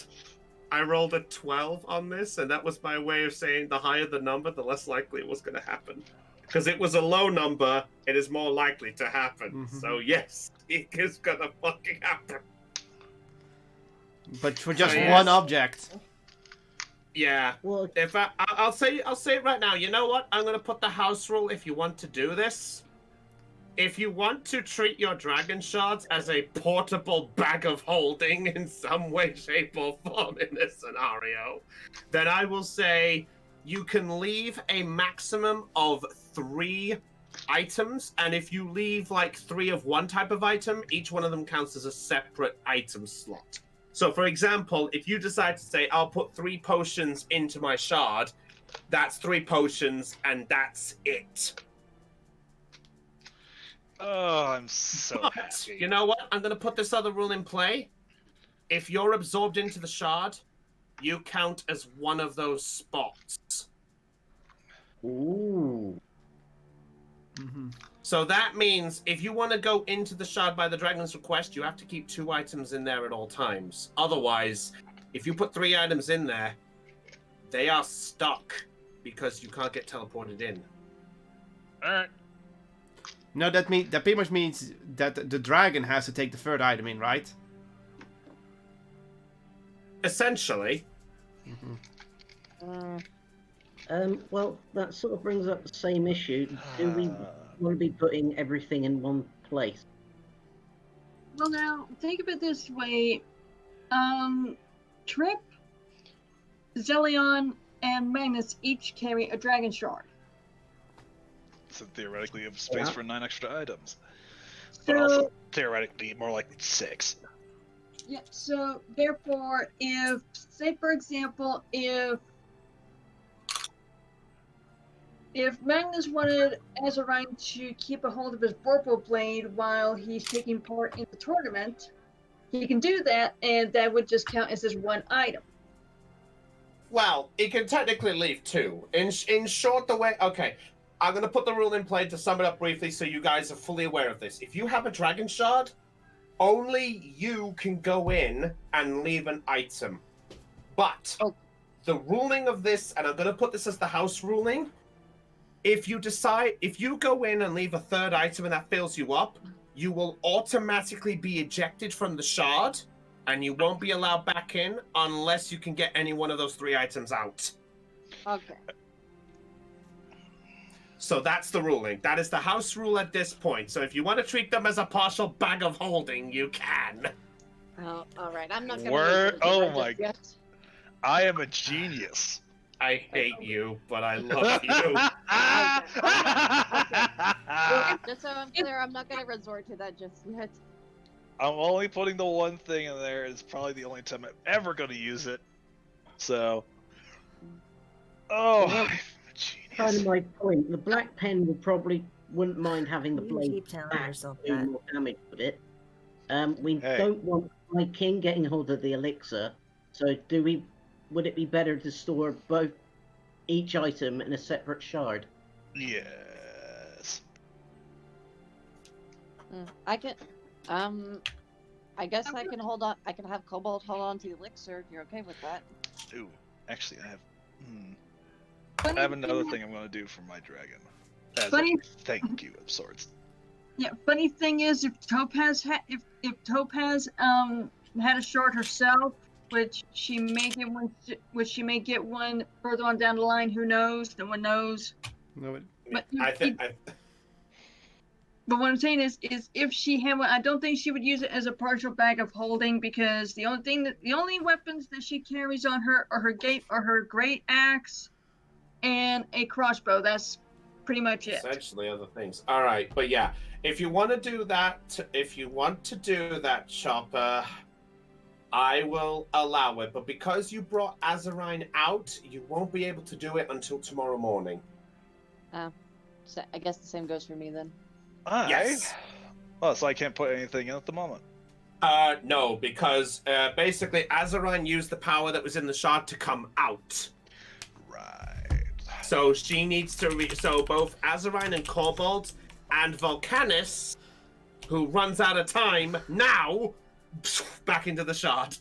I rolled a 12 on this, and that was my way of saying the higher the number, the less likely it was going to happen. Because it was a low number, it is more likely to happen. Mhm. So yes, it is going to fucking happen. But for just yes. one object. Yeah. Well, If I'll say it right now. You know what? I'm going to put the house rule if you want to do this. If you want to treat your dragon shards as a portable bag of holding in some way, shape, or form in this scenario, then I will say you can leave a maximum of 3 items, and if you leave like 3 of one type of item, each one of them counts as a separate item slot. So, for example, if you decide to say, I'll put 3 potions into my shard, that's 3 potions, and that's it. Oh, I'm so But, happy. you know what? I'm going to put this other rule in play. If you're absorbed into the shard, you count as one of those spots. Ooh. Mm-hmm. So that means if you want to go into the shard by the dragon's request, you have to keep 2 items in there at all times. Otherwise, if you put 3 items in there, they are stuck because you can't get teleported in. Alright. No, that pretty much means that the dragon has to take the 3rd item in, right? Essentially. Well, that sort of brings up the same issue. Do we want to be putting everything in one place? Well, now think of it this way: Trip, Zelion, and Magnus each carry a dragon shard. So theoretically, you have space for 9 extra items. So, But also, theoretically, more like 6. yeah. So therefore, if, say, for example, if Magnus wanted Azarine to keep a hold of his Vorpal Blade while he's taking part in the tournament, he can do that, and that would just count as his 1 item. Well, he can technically leave 2. In short, the way... Okay, I'm going to put the rule in play to sum it up briefly so you guys are fully aware of this. If you have a dragon shard, only you can go in and leave an item. But the ruling of this, and I'm going to put this as the house ruling, if you go in and leave a 3rd item and that fills you up, you will automatically be ejected from the shard, and you won't be allowed back in unless you can get any one of those 3 items out. Okay. So that's the ruling. That is the house rule at this point. So if you want to treat them as a partial bag of holding, you can. Oh, all right. I'm not gonna. Word- oh just my- yet. I am a genius. I hate you, but I love you. Just so I'm clear, I'm not gonna resort to that just yet. I'm only putting the one thing in there. It's probably the only time I'm ever going to use it. So. Oh, Well, I'm a Kind genius. of my point. The Black Pen wouldn't mind having the You blade keep telling back yourself to do that. more damage with it. We Hey. don't want my king getting hold of the elixir. So would it be better to store each item in a separate shard? Yes. I can. I guess I can hold on. I can have Cobalt hold on to the elixir if you're okay with that. Ooh, actually, I have. Funny I have another thing- thing I'm going to do for my dragon. As Funny- a thank you of sorts. Yeah. Funny thing is, if Topaz had a shard herself, which she may get one further on down the line. Who knows? No one knows. No, But I what I'm saying is if she had one, I don't think she would use it as a partial bag of holding, because the only weapons that she carries on her are her great axe and a crossbow. That's pretty much it. essentially other things. All right, but yeah, if you want to do that, Chopper, I will allow it. But because you brought Azarine out, you won't be able to do it until tomorrow morning. So I guess the same goes for me then. Yes. Oh, so I can't put anything in at the moment. No, because basically Azarine used the power that was in the shard to come out. Right. So she needs to so both Azarine and Cobalt and Volcanus, who runs out of time now, back into the shard.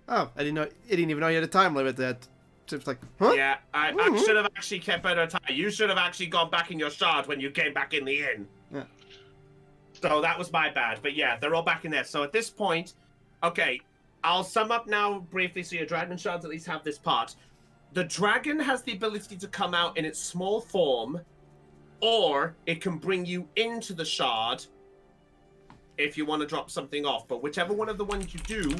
oh, I didn't even know you had a time limit. That it's like, huh? Yeah, I should have actually kept better time. You should have actually gone back in your shard when you came back in the inn. Yeah. So that was my bad. But yeah, they're all back in there. So at this point, okay, I'll sum up now briefly so your dragon shards at least have this part. The dragon has the ability to come out in its small form, or it can bring you into the shard if you want to drop something off. But whichever one of the ones you do,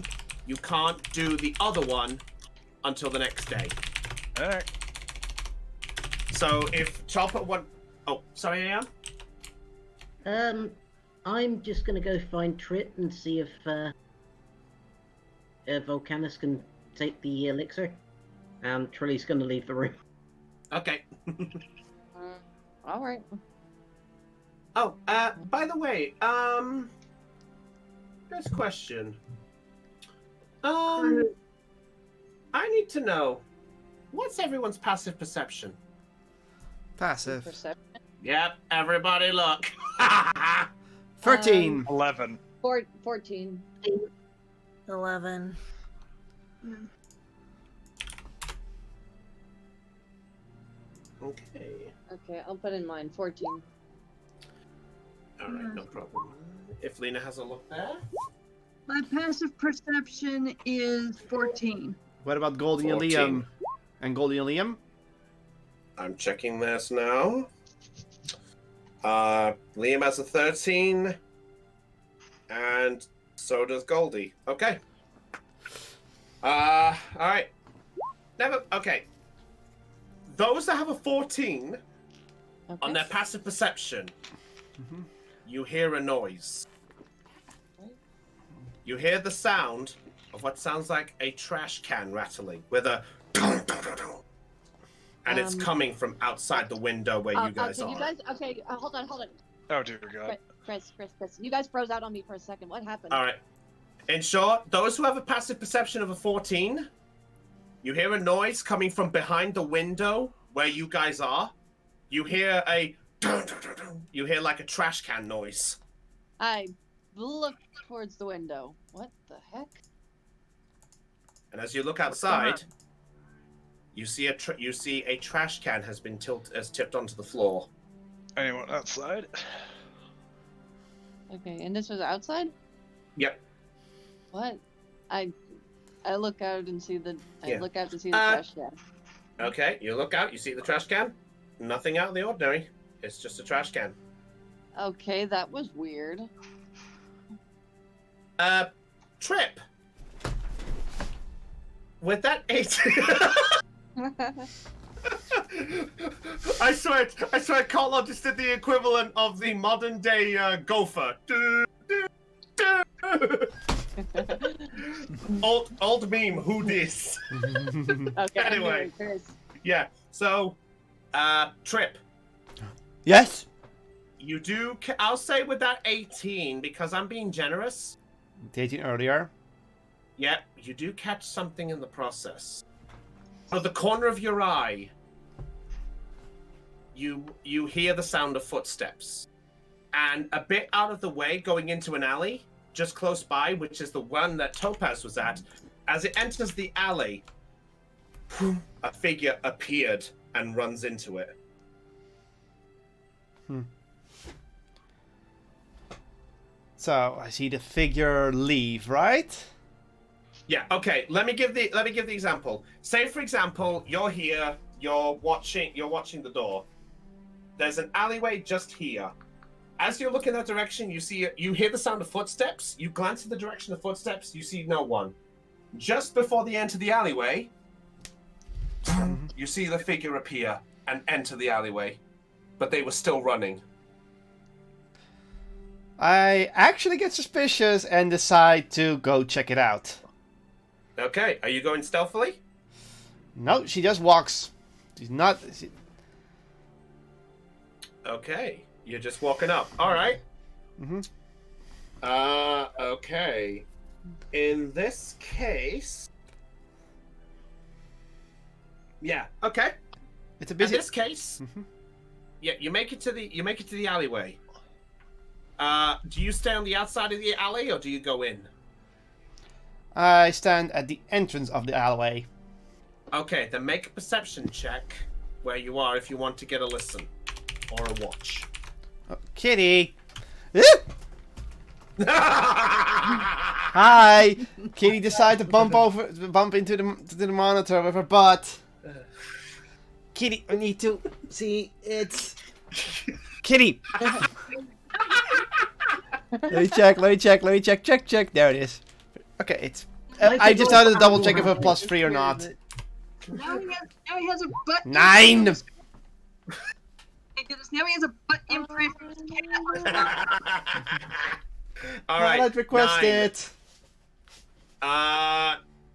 you can't do the other one until the next day. All right. So if Chopper want... Oh, sorry, Ian? I'm just gonna go find Trip and see if Volcanus can take the elixir. And Trilly's gonna leave the room. Okay. All right. Oh, by the way, here's a question. I need to know, what's everyone's passive perception? Passive. Perception. Yep, everybody look. 13. 11. 14. 11. Okay. Okay, I'll put in mine. 14. Alright, no problem. If Lena has a look there. My passive perception is 14. What about Goldie and 14. Liam? And Goldie and Liam? I'm checking this now. Liam has a 13. And so does Goldie. Okay. Alright. Okay. Those that have a 14 on their passive perception, you hear a noise. You hear the sound of what sounds like a trash can rattling with a and it's coming from outside the window where you guys are. Hold on. Oh dear God. Chris. You guys froze out on me for a second. What happened? All right. In short, those who have a passive perception of a 14, you hear a noise coming from behind the window where you guys are. You hear you hear like a trash can noise. I look towards the window. What the heck? And as you look outside, you see a trash can has been tipped onto the floor. Anyone outside? Okay, and this was outside? Yep. What? I look out and see the look out to see the Uh, trash can. Okay, you look out, you see the trash can. Nothing out of the ordinary. It's just a trash can. Okay, that was weird. Trip. With that 8. I swear, Carlo just did the equivalent of the modern day gopher. old meme, who dis? Okay, Anyway. Chris. Yeah, so, Trip, Yes? you do, I'll say with that 18, because I'm being generous. 18 earlier. Yeah, you do catch something in the process. Out of the corner of your eye, you hear the sound of footsteps. And a bit out of the way, going into an alley, just close by, which is the one that Topaz was at, as it enters the alley, a figure appeared and runs into it. So I see the figure leave, right? Yeah, okay, let me give the example. Say for example, you're here, you're watching the door. There's an alleyway just here. As you're looking that direction, you hear the sound of footsteps, you glance in the direction of footsteps, you see no one. Just before they enter the alleyway, you see the figure appear and enter the alleyway. But they were still running. I actually get suspicious and decide to go check it out. Okay, are you going stealthily? No, she just walks. She's not... Okay, you're just walking up. All right. Mm-hmm. Okay. In this case... Yeah, okay. It's a In busy... this case... Mhm. Yeah, you make it to the alleyway. Do you stay on the outside of the alley or do you go in? I stand at the entrance of the alleyway. Okay, then make a perception check where you are if you want to get a listen or a watch. Oh, Kitty! Hi! Kitty decided to bump into the monitor with her butt. Kitty, I need to see it's... Kitty! Let me check. Check. There it is. Okay, it's... I just had to double check if it plus 3 or not. Now he has a butt. 9! Thank goodness Now he has a butt imprint. All right. I'd request 9. it.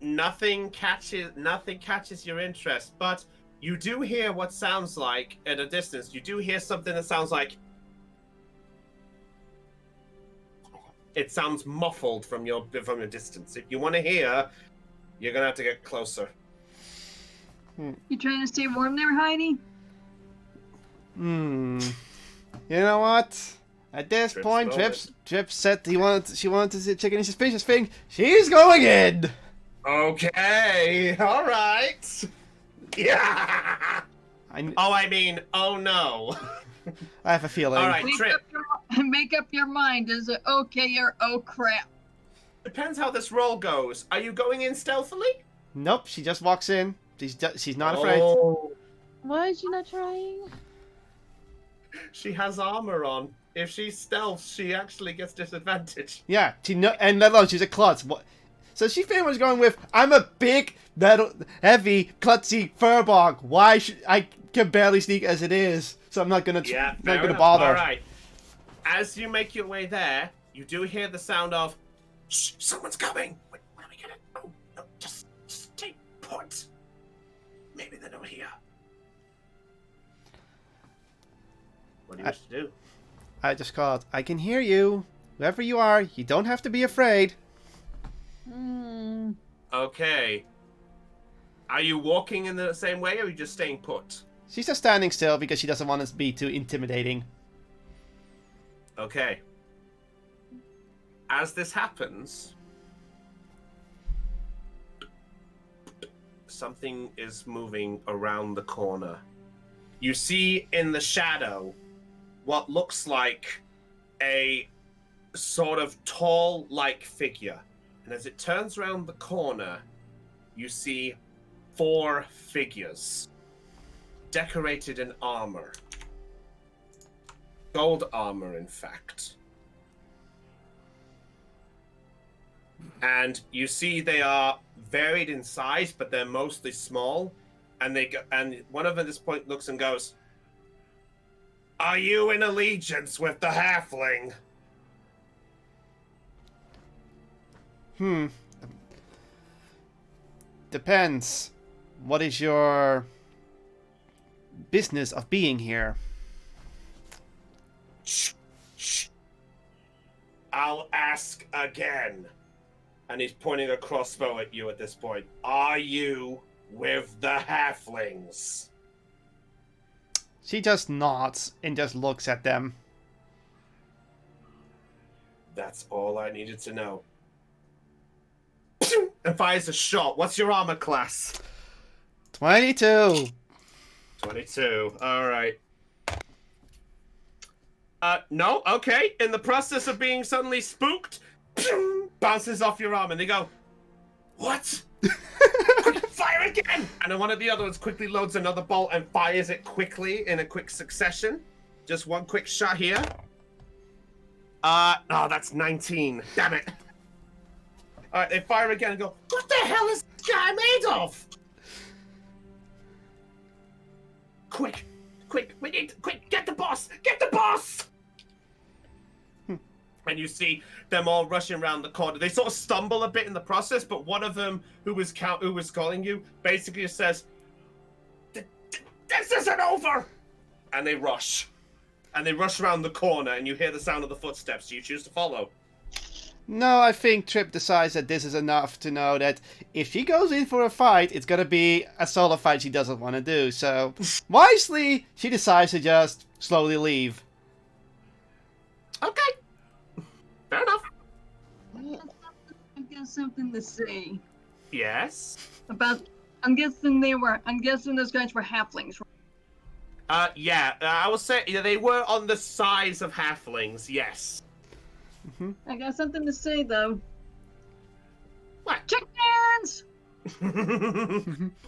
Nothing catches your interest, but you do hear what sounds like at a distance. You do hear something that sounds like. It sounds muffled from your distance. If you want to hear, you're gonna have to get closer. You trying to stay warm there, Heidi? You know what? At this Trip's point, going. Trip said she wanted to check any suspicious thing. She's going in. Okay, all right. Yeah. Oh no. I have a feeling. All right, Trip. Make up your mind. Is it okay or oh crap? Depends how this roll goes. Are you going in stealthily? Nope, she just walks in. She's not afraid. Oh, Why is she not trying? she has armor on. If she stealths, she actually gets disadvantage. Yeah, and let alone she's a klutz. What? So she's pretty much going with, I'm a big, metal, heavy, klutzy furbog. Why should I can barely sneak as it is, so I'm not gonna bother. All right. As you make your way there, you do hear the sound of, "Shh, someone's coming." Wait, where do we get it? Oh, no, just stay put. Maybe they're not here. What do you wish to do? I just called. I can hear you. Whoever you are, you don't have to be afraid. Okay. Are you walking in the same way, or are you just staying put? She's just standing still because she doesn't want us to be too intimidating. Okay. As this happens, something is moving around the corner. You see in the shadow what looks like a sort of tall-like figure. And as it turns around the corner, you see 4 figures decorated in armor. Gold armor, in fact. And you see they are varied in size, but they're mostly small. And one of them at this point looks and goes, "Are you in allegiance with the halfling?" Depends. What is your business of being here? Shh, shh. I'll ask again. And he's pointing a crossbow at you at this point. Are you with the halflings? She just nods and just looks at them. That's all I needed to know. And fires a shot. What's your armor class? 22. 22. All right. No. Okay. In the process of being suddenly spooked, bounces off your arm, and they go, "What?" Fire again! And then one of the other ones quickly loads another bolt and fires it quickly in a quick succession. Just one quick shot here. Oh, that's 19. Damn it. All right, they fire again and go, "What the hell is this guy made of?" Quick, get the boss, get the boss! And you see them all rushing around the corner. They sort of stumble a bit in the process, but one of them, who was calling you, basically just says, "This isn't over!" And they rush. And they rush around the corner, and you hear the sound of the footsteps. Do you choose to follow? No, I think Trip decides that this is enough to know that if she goes in for a fight, it's gonna be a solo fight she doesn't want to do. So, wisely, she decides to just slowly leave. Okay. Fair enough. I've got something to say Yes. about. I'm guessing those guys were halflings. Yeah. I will say they were on the size of halflings. Yes. I got something to say though. What? Chickens!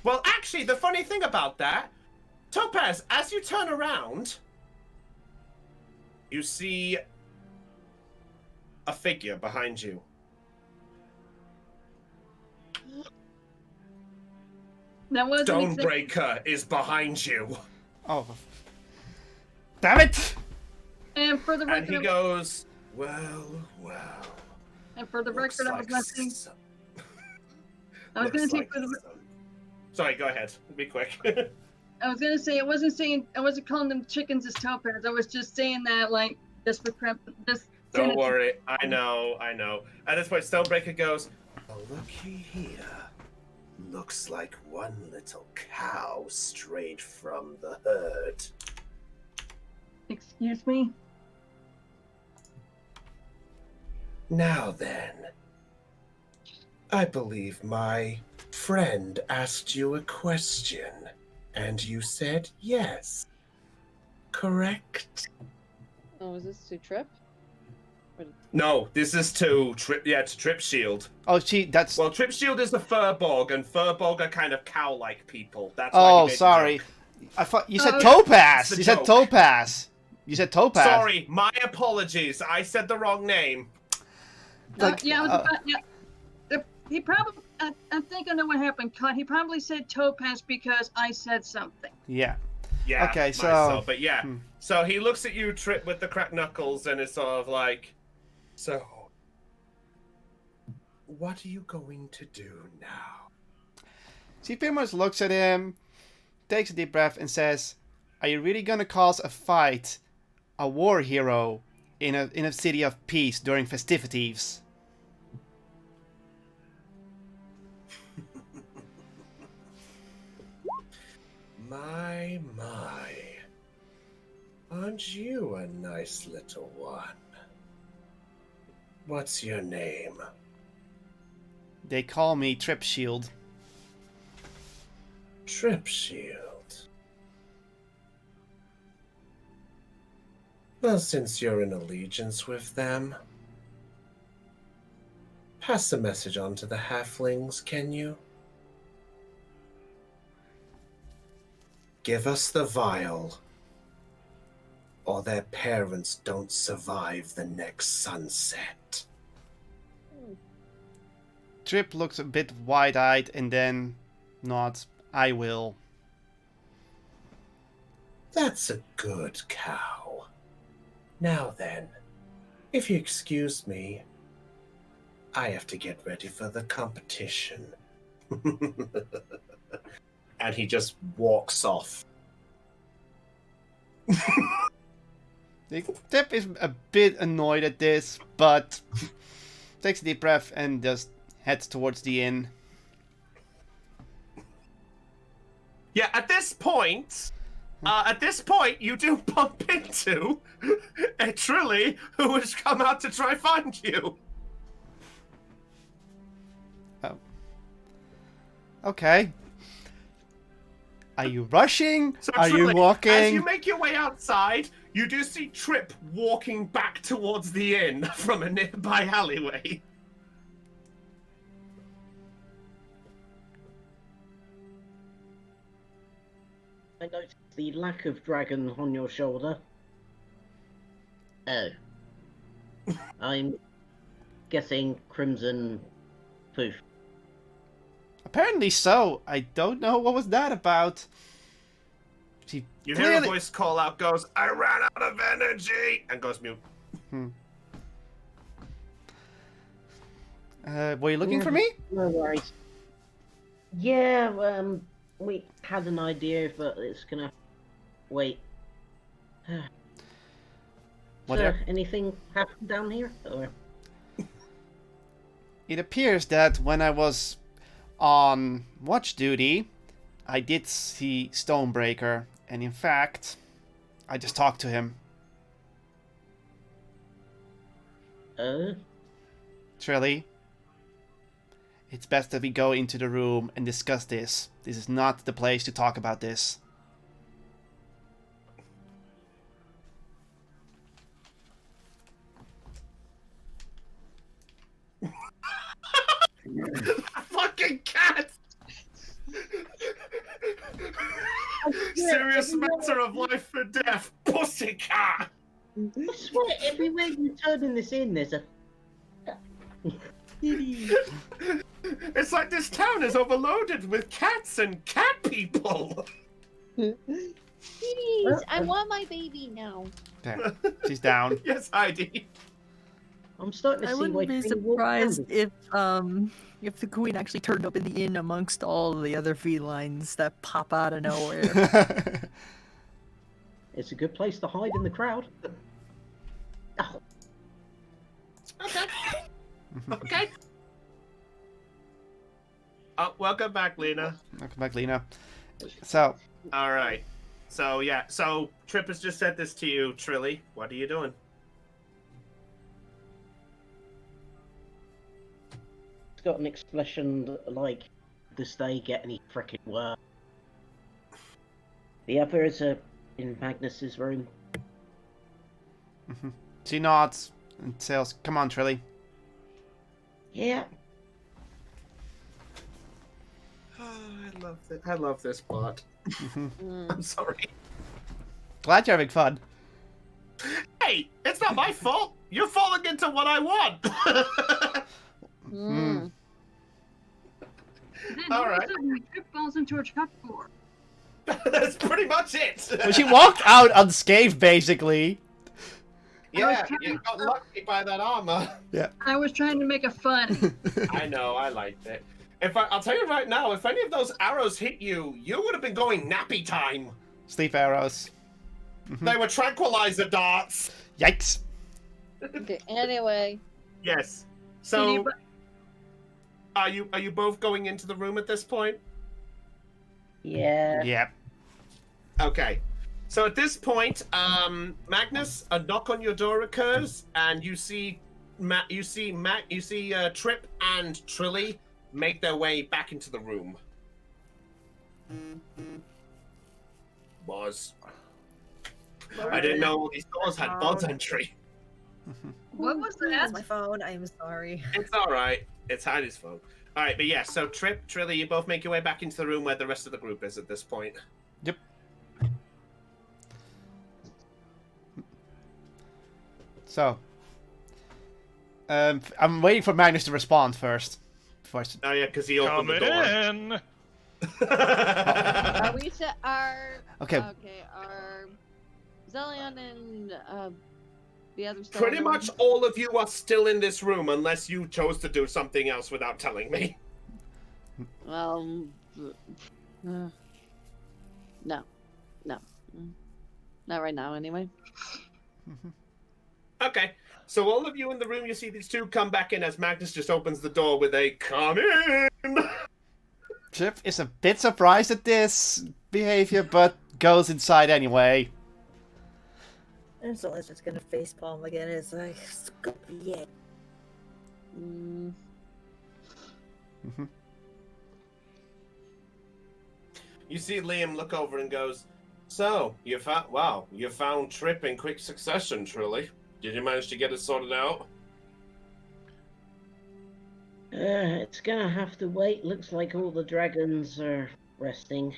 Well, actually, the funny thing about that, Topaz, as you turn around, you see a figure behind you. That wasn't Stonebreaker is behind you. Oh. Damn it! And for the And he record, goes, well. and for the Looks record, I was like not saying. some- I was gonna looks say like for the. some- Sorry, go ahead. Be quick. I was gonna say I wasn't calling them chickens as topaz. I was just saying that like just for prep. Just saying Don't it- worry. I know. At this point, Stonebreaker goes, oh, looky here. Looks like one little cow strayed from the herd. Excuse me. Now then, I believe my friend asked you a question, and you said yes. Correct? Oh, is this to Trip? No, this is to Trip. Yeah, to Trip Shield. Oh, that's. Well, Trip Shield is the Furbolg, and Furbolg are kind of cow-like people. That's why Oh, he made the sorry. joke. I thought you said Oh, Topaz. it's the You said joke. Topaz. You said Topaz. Sorry, my apologies. I said the wrong name. Like, Yeah, I was about, yeah. He probably. I think I know what happened. He probably said topaz because I said something. Yeah. Yeah. Okay, might so- but yeah. hmm. So he looks at you, Trip, with the cracked knuckles, and is sort of like, so, what are you going to do now? She pretty much looks at him, takes a deep breath, and says, "Are you really gonna cause a fight, a war hero, in a city of peace during festivities?" My. Aren't you a nice little one? What's your name? They call me Trip Shield. Trip Shield. Well, since you're in allegiance with them, pass the message on to the halflings, can you? Give us the vial, or their parents don't survive the next sunset. Trip looks a bit wide-eyed and then nods, "I will." That's a good cow. Now then, if you excuse me, I have to get ready for the competition. And he just walks off. Trip is a bit annoyed at this, but takes a deep breath and just heads towards the inn. Yeah, at this point, you do bump into a Trilly who has come out to try find you. Oh. Okay. Are you rushing? So Are you Trilly, walking? As you make your way outside, you do see Trip walking back towards the inn from a nearby alleyway. I noticed the lack of dragon on your shoulder. Oh. I'm guessing crimson poof. Apparently so. I don't know what was that about. She You hear a clearly... voice call out, goes, I ran out of energy, and goes mute. Were you looking for me? No worries. Yeah, we had an idea, but it's gonna wait. Whatever. So, anything happen down here? Or It appears that when I was on watch duty, I did see Stonebreaker, and in fact, I just talked to him. Trilly, it's best that we go into the room and discuss this. This is not the place to talk about this. Fucking cat! Serious matter of life or death, pussycat! I swear, everywhere you turn in this inn, there's a. It's like this town is overloaded with cats and cat people! Please, I want my baby now. There. She's down. Yes, Heidi. I'm starting to I see why wouldn't be Trini walked down surprised this- if the queen actually turned up in the inn amongst all the other felines that pop out of nowhere. It's a good place to hide in the crowd. Oh, Okay. Okay. Welcome back, Lena. Welcome back, Lena. So, All right. So yeah. So Trip has just said this to you, Trilly. What are you doing? it's got an expression like, "This day get any frickin' worse." The others are in Magnus's room. she nods and says, "Come on, Trilly." Yeah. I love this plot. Mm. I'm sorry. Glad you're having fun. Hey, it's not my fault. You're falling into what I want. Mm. Then All all right. of a sudden, the trip falls into a chalkboard. That's pretty much it. Well, she walked out unscathed, basically. Yeah, you got lucky by that armor. I was trying to make a fun. I know, I liked it. I'll tell you right now, if any of those arrows hit you, you would have been going nappy time. Sleep arrows. They were tranquilizer darts. Yikes. Okay, anyway. Yes. Did you So, bu- are you both going into the room at this point? Yeah. Yep. Okay. So at this point, Magnus, a knock on your door occurs, and you see Trip and Trilly make their way back into the room. I didn't know all these doors had buzz entry. What was That's that? my phone. I am sorry. It's all right. It's Heidi's phone. All right, but yeah. So Trip, Trilly, you both make your way back into the room where the rest of the group is at this point. Yep. So, I'm waiting for Magnus to respond first. Before Oh yeah, because he opened Coming the door. in. Are we Okay. are Zelion and the other still Pretty in the room? much all of you are still in this room unless you chose to do something else without telling me. Well, no, no, not right now. Anyway. Okay. So all of you in the room, you see these two come back in as Magnus just opens the door with a "come in." Chip is a bit surprised at this behavior, but goes inside anyway. And so it's just gonna facepalm again. It's like, yeah. Mm, You see Liam look over and goes, "So you found Trip in quick succession, truly. Did you manage to get it sorted out?" It's gonna have to wait. Looks like all the dragons are resting.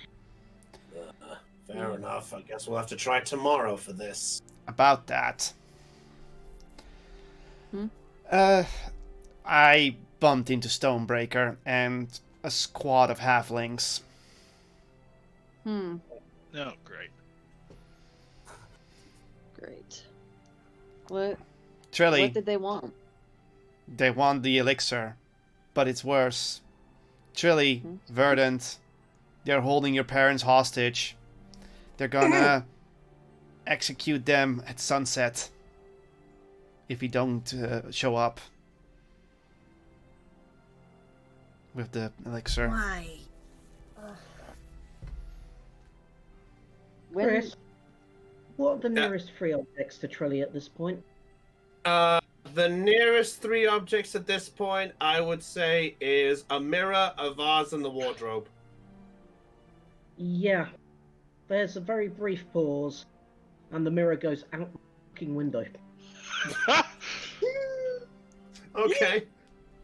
Fair enough. I guess we'll have to try tomorrow for this. About that. Hmm? I bumped into Stonebreaker and a squad of halflings. hmm. Oh, great. Great. What Trilly, did they want? they want the elixir, but it's worse. Trilly, Verdant, they're holding your parents hostage. They're gonna execute them at sunset if you don't show up with the elixir. Why? When? Chris, what are the nearest three objects to Trilly at this point? The nearest three objects at this point, I would say, is a mirror, a vase, and the wardrobe. Yeah. There's a very brief pause, and the mirror goes out the fucking window. Okay.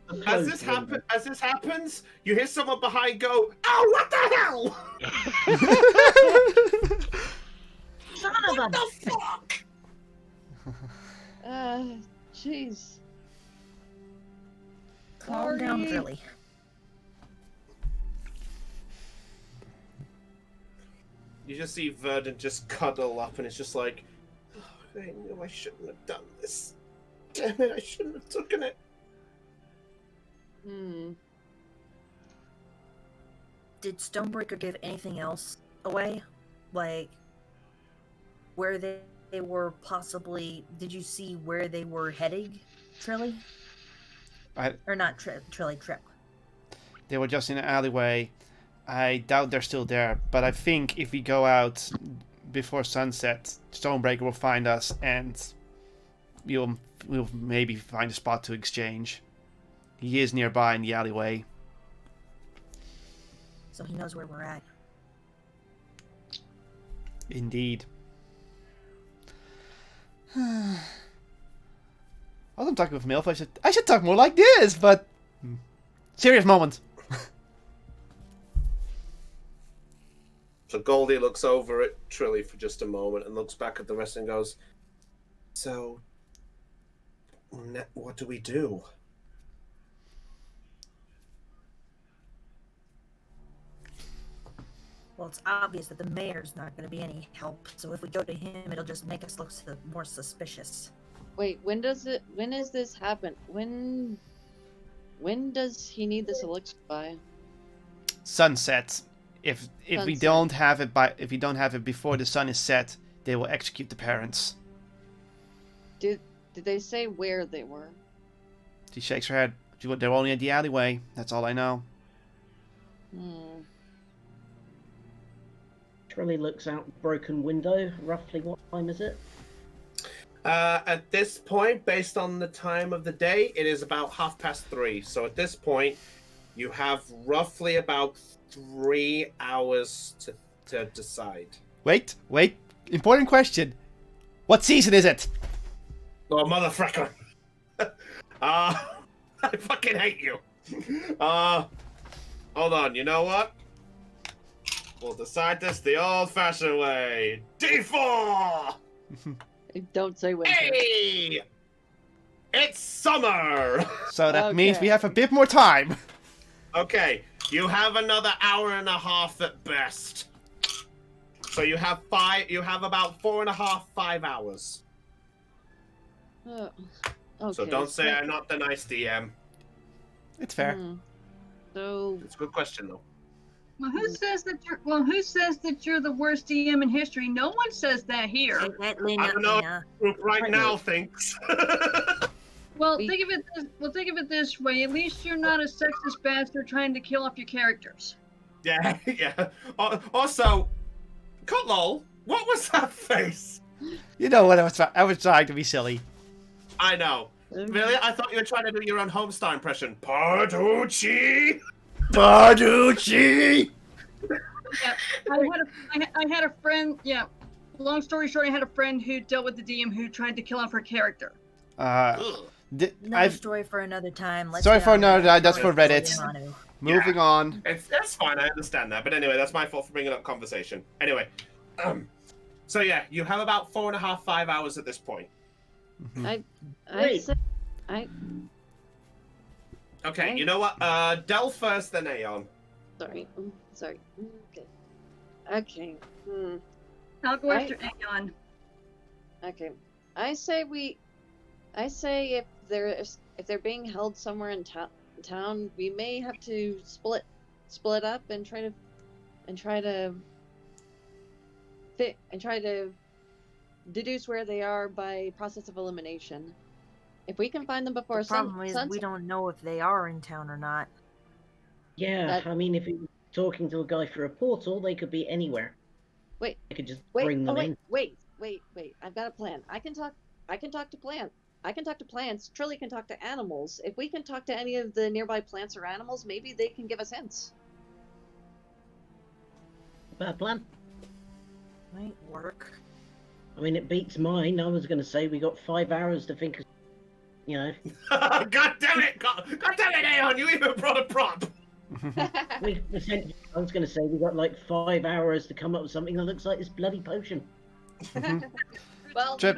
A As closed this window. happens, you hear someone behind go, "Ow! What the hell? Son of What a... the fuck?" Jeez. Calm down, Sorry. Billy. You just see Verdant just cuddle up, and it's just like, oh, I knew I shouldn't have done this. Damn it, I shouldn't have taken it. Did Stonebreaker give anything else away? Like, where they were possibly... Did you see where they were heading, Trilly? Or not Trilly, Trip. They were just in an alleyway. I doubt they're still there, but I think if we go out before sunset, Stonebreaker will find us, and we'll maybe find a spot to exchange. He is nearby in the alleyway. So he knows where we're at. Indeed. While I'm talking with Milf, I should talk more like this, but... Serious moment. So Goldie looks over at Trilly for just a moment and looks back at the rest and goes, so, what do we do? Well, it's obvious that the mayor's not going to be any help, so if we go to him, it'll just make us look more suspicious. Wait, when is this happen? When does he need this elixir by? Sunset. If we Sunset. don't have it before the sun is set, they will execute the parents. Did they say where they were? She shakes her head. They're only at the alleyway. That's all I know. Trilly looks out broken window. Roughly what time is it? At this point, based on the time of the day, it is about 3:30. So at this point, you have roughly about 3 hours to decide. Wait. Important question. What season is it? Oh, motherfucker. I fucking hate you. Hold on, you know what? We'll decide this the old-fashioned way. D4! Don't say winter. Hey! It's summer! So that means we Okay. have a bit more time. Okay, you have another hour and a half at best. So you have about 4.5, 5 hours. Okay, So don't say I'm not the nice DM. It's fair. So It's a good question, though. Well, who says that you're the worst DM in history? No one says that here. I don't know. Group right now thinks. Well, think of it this way. At least you're not a sexist bastard trying to kill off your characters. Yeah. Also, Cutlol, what was that face? You know what I was trying to be silly. I know. Really? I thought you were trying to do your own Homestar impression. Parducci! Barducci! Yeah, I had a friend. Yeah, long story short, I had a friend who dealt with the DM who tried to kill off her character. Another story for another time. Let's Sorry get for on another with time. it. That's for Reddit. Manu. Moving on. That's fine, I understand that. But anyway, that's my fault for bringing up conversation. Anyway, so yeah, you have about 4.5, 5 hours at this point. Okay, you know what? Del first, then Aeon. sorry. Okay. I'll go after Aeon. Okay. I say if they're being held somewhere in town, we may have to split up and try to deduce where they are by process of elimination. If we can find them before The problem is sunset, we don't know if they are in town or not. Yeah, I mean, if he was talking to a guy through a portal, they could be anywhere. Wait. I could just bring them in. Wait. I've got a plan. I can talk to plants. Trilly can talk to animals. If we can talk to any of the nearby plants or animals, maybe they can give us hints. Bad plan. Might work. I mean, it beats mine. I was going to say we got 5 hours to think of, God damn it! God damn it, Aeon! You even brought a prop! I was going to say we got like 5 hours to come up with something that looks like this bloody potion. Well, Trip.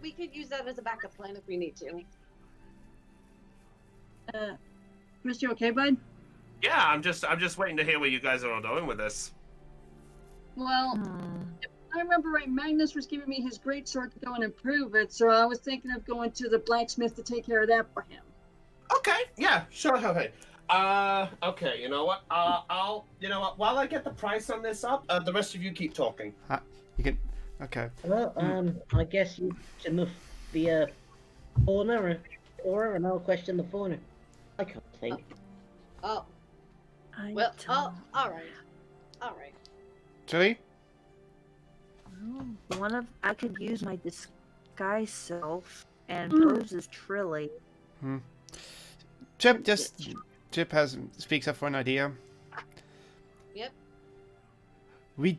we could use that as a backup plan if we need to. Chris, you okay, bud? Yeah, I'm just waiting to hear where you guys are all going with this. Well, if I remember right, Magnus was giving me his greatsword to go and improve it, so I was thinking of going to the blacksmith to take care of that for him. Okay, yeah, sure, okay. Okay, you know what? You know what? While I get the price on this up, the rest of you keep talking. You can. Okay. Well, I guess you question the fauna or and I'll question the fauna. I can't think. Oh, I well, don't- all right. All right. Trilly? Well, I could use my disguise self and Mm. pose as Trilly. Chip speaks up for an idea. Yep. We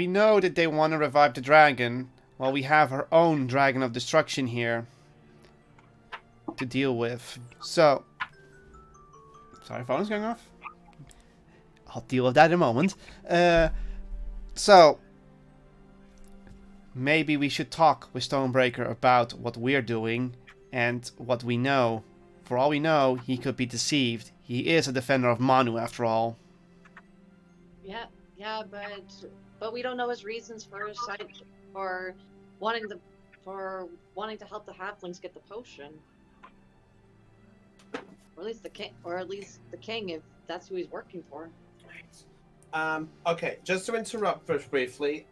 know that they want to revive the dragon, while we have our own dragon of destruction here to deal with. So, sorry, phone's going off. I'll deal with that in a moment. So, maybe we should talk with Stonebreaker about what we're doing and what we know. For all we know, he could be deceived. He is a defender of Manu, after all. Yeah, but we don't know his reasons for wanting to help the halflings get the potion. Or at least the king, if that's who he's working for. Okay, just to interrupt first briefly.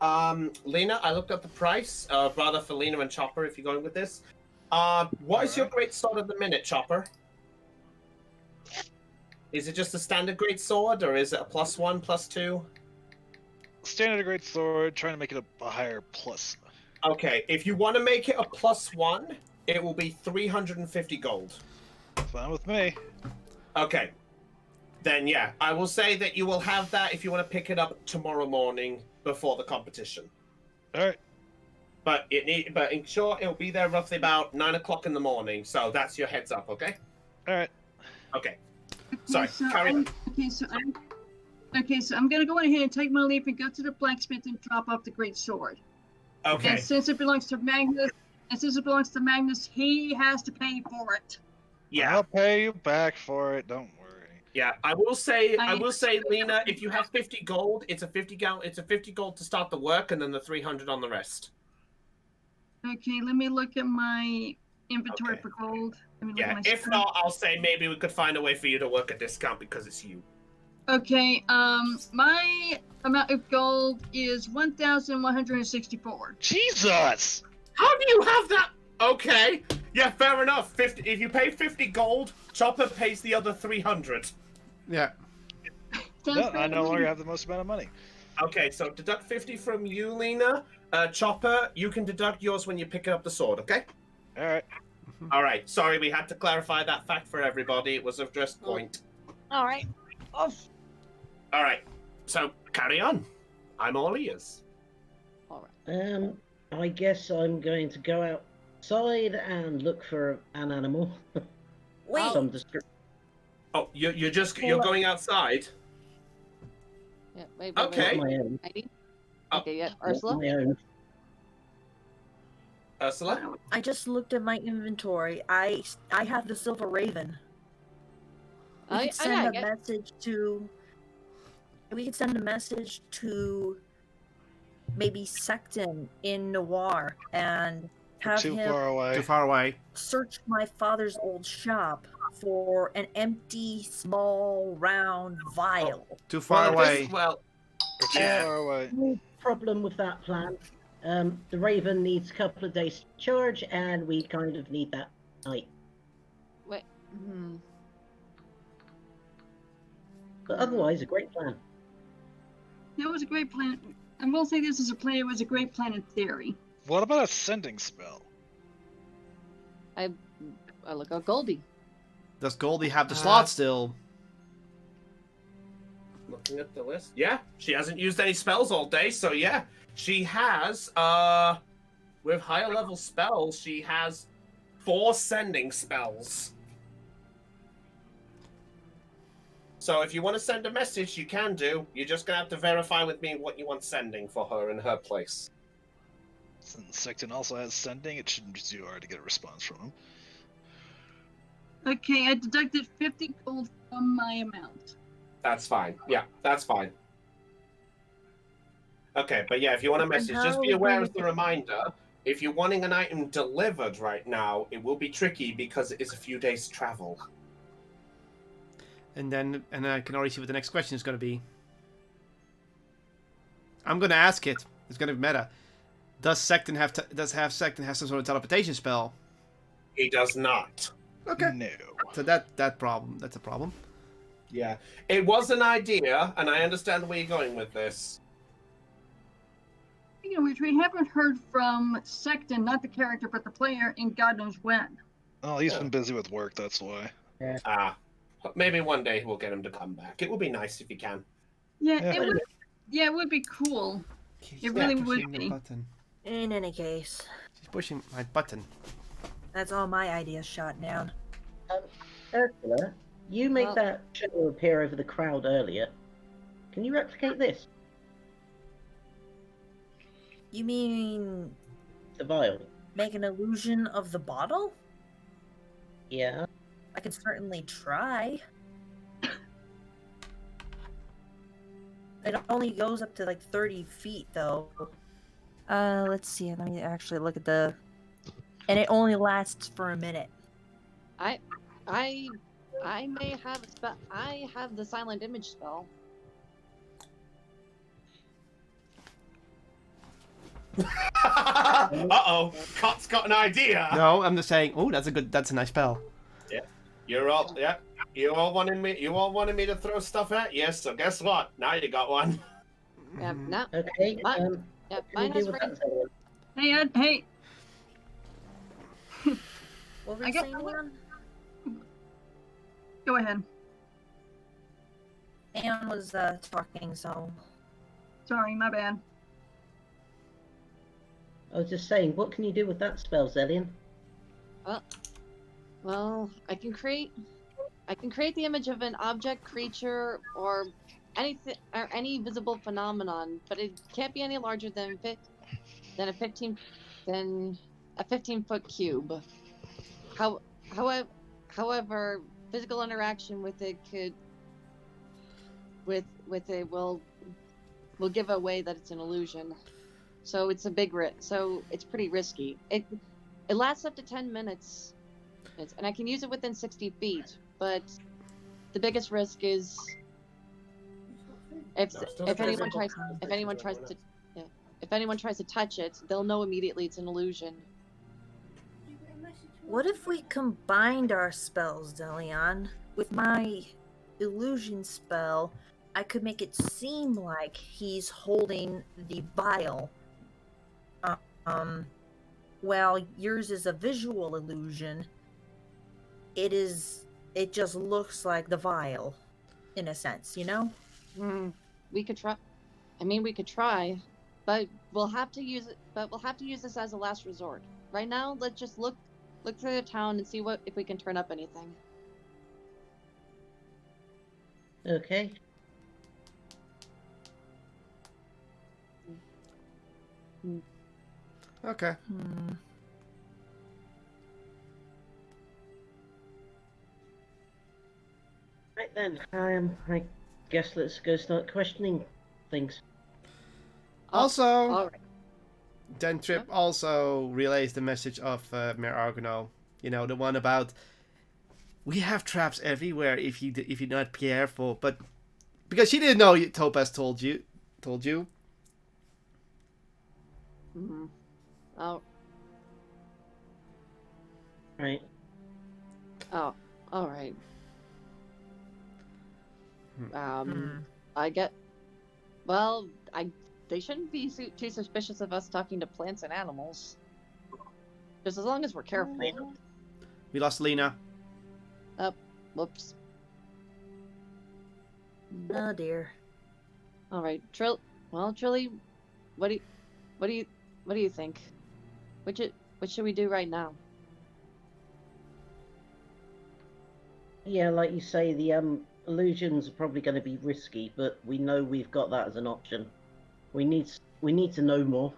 Lena, I looked up the price, rather for Lena and Chopper, if you're going with this. What is your great sword at the minute, Chopper? Is it just a standard great sword, or is it a +1, +2? Standard great sword, trying to make it a higher plus. Okay, if you want to make it a +1, it will be 350 gold. Fine with me. Okay. Then yeah, I will say that you will have that if you want to pick it up tomorrow morning before the competition. All right. But in short, it'll be there roughly about 9 o'clock in the morning. So that's your heads up, okay? All right. Okay. Sorry, carry on. Okay, so I'm gonna go ahead and take my leave and go to the blacksmith and drop off the great sword. Okay. And since it belongs to Magnus, he has to pay for it. Yeah. I'll pay you back for it. Don't worry. Yeah. I will say, Lena, if you have 50 gold, it's a 50 gold to start the work, and then the 300 on the rest. Okay, let me look at my inventory Okay. for gold. Let me look Yeah. at my If stuff. not, I'll say maybe we could find a way for you to work a discount because it's you. Okay, my amount of gold is 1,164. Jesus! How do you have that? Okay. Yeah, fair enough. 50. If you pay 50 gold, Chopper pays the other 300. Yeah. No, I no longer have the most amount of money. Okay, so deduct 50 from you, Lena. Chopper, you can deduct yours when you're picking up the sword, okay? All right. All right. Sorry, we had to clarify that fact for everybody. It was a just point. All right. Off. All right. So carry on. I'm all ears. All right. I guess I'm going to go outside and look for an animal. Wait, Some description. Oh, you're going outside. Yeah. Wait. Okay. Not my own. Heidi? Oh. Okay. Yeah. Not Ursula. my own. Ursula. I just looked at my inventory. I have the silver raven. We could send a message to. We could send a message to maybe Secton in Noir and have Too him far away. Too far away. search my father's old shop for an empty, small, round vial. Too far away. Well, Or too Yeah. far away. No problem with that plan. The Raven needs a couple of days to charge, and we kind of need that night. Wait. But otherwise, a great plan. That was a great plan. I will say this as a player, it was a great plan in theory. What about a sending spell? I look at Goldie. Does Goldie have the slot still? looking at the list. Yeah, she hasn't used any spells all day, so yeah. She has, with higher level spells, she has 4 sending spells. So if you want to send a message, you can do. You're just going to have to verify with me what you want sending for her in her place. Since Secton also has sending, it shouldn't be too hard to get a response from him. Okay, I deducted 50 gold from my amount. That's fine. Yeah, that's fine. Okay, but yeah, if you want a message, how just are be we aware going as the reminder. If you're wanting an item delivered right now, it will be tricky because it is a few days travel. And I can already see what the next question is going to be. I'm going to ask it. It's going to be meta. Does Secton have some sort of teleportation spell? He does not. Okay. No. So that's a problem. Yeah, it was an idea, and I understand where you're going with this. Speaking of which, we haven't heard from Secton, not the character, but the player, in God knows when. Oh, he's been busy with work, that's why. Maybe one day we'll get him to come back. It would be nice if he can. Yeah, Yeah. it would be cool. She's It really pushing would the be. button. In any case, She's pushing my button. that's all my ideas shot down. Ursula, you made Well- that shadow appear over the crowd earlier. Can you replicate this? You mean The vial? make an illusion of the bottle? Yeah. I can certainly try. It only goes up to like 30 feet, though. Let's see. Let me actually look at the. And it only lasts for a minute. I may have a spell. I have the silent image spell. Uh-oh, Cot's got an idea. No, I'm just saying. Oh, that's a nice spell. You all wanted me to throw stuff at you, so guess what? Now you got one. Yeah, no, Okay. Mine- yeah, What can mine you do has with ring. that, Zelda? Hey, Ed, hey, What were I you guess- saying, Leon? go ahead. Anne was talking, so. Sorry, my bad. I was just saying, what can you do with that spell, Zellian? Well, I can create the image of an object, creature, or anything or any visible phenomenon, but it can't be any larger than a 15-foot cube. However, physical interaction with it will give away that it's an illusion. So it's a big risk. So it's pretty risky. It lasts up to 10 minutes, and I can use it within 60 feet. But the biggest risk is if anyone tries to touch it, they'll know immediately it's an illusion. What if we combined our spells, Delion? With my illusion spell, I could make it seem like he's holding the vial. Well, yours is a visual illusion. It just looks like the vial, in a sense, you know? We could try. I mean, we could try, but we'll have to use it. But we'll have to use this as a last resort. Right now, let's just look through the town and see if we can turn up anything. Okay. Okay. Right then, I guess let's go start questioning things. Also, All right. Den Trip also relays the message of Mayor Argonaut. You know, the one about we have traps everywhere if you're not careful. But because she didn't know Topaz told you. Mm-hmm. Oh. Right. Oh. All right. I get. Well, they shouldn't be too suspicious of us talking to plants and animals. Just as long as we're careful. We lost Lena. Whoops. Oh dear. All right, Trilly, what do you think? What should we do right now? Yeah, like you say, the illusions are probably going to be risky, but we know we've got that as an option. We need to know more.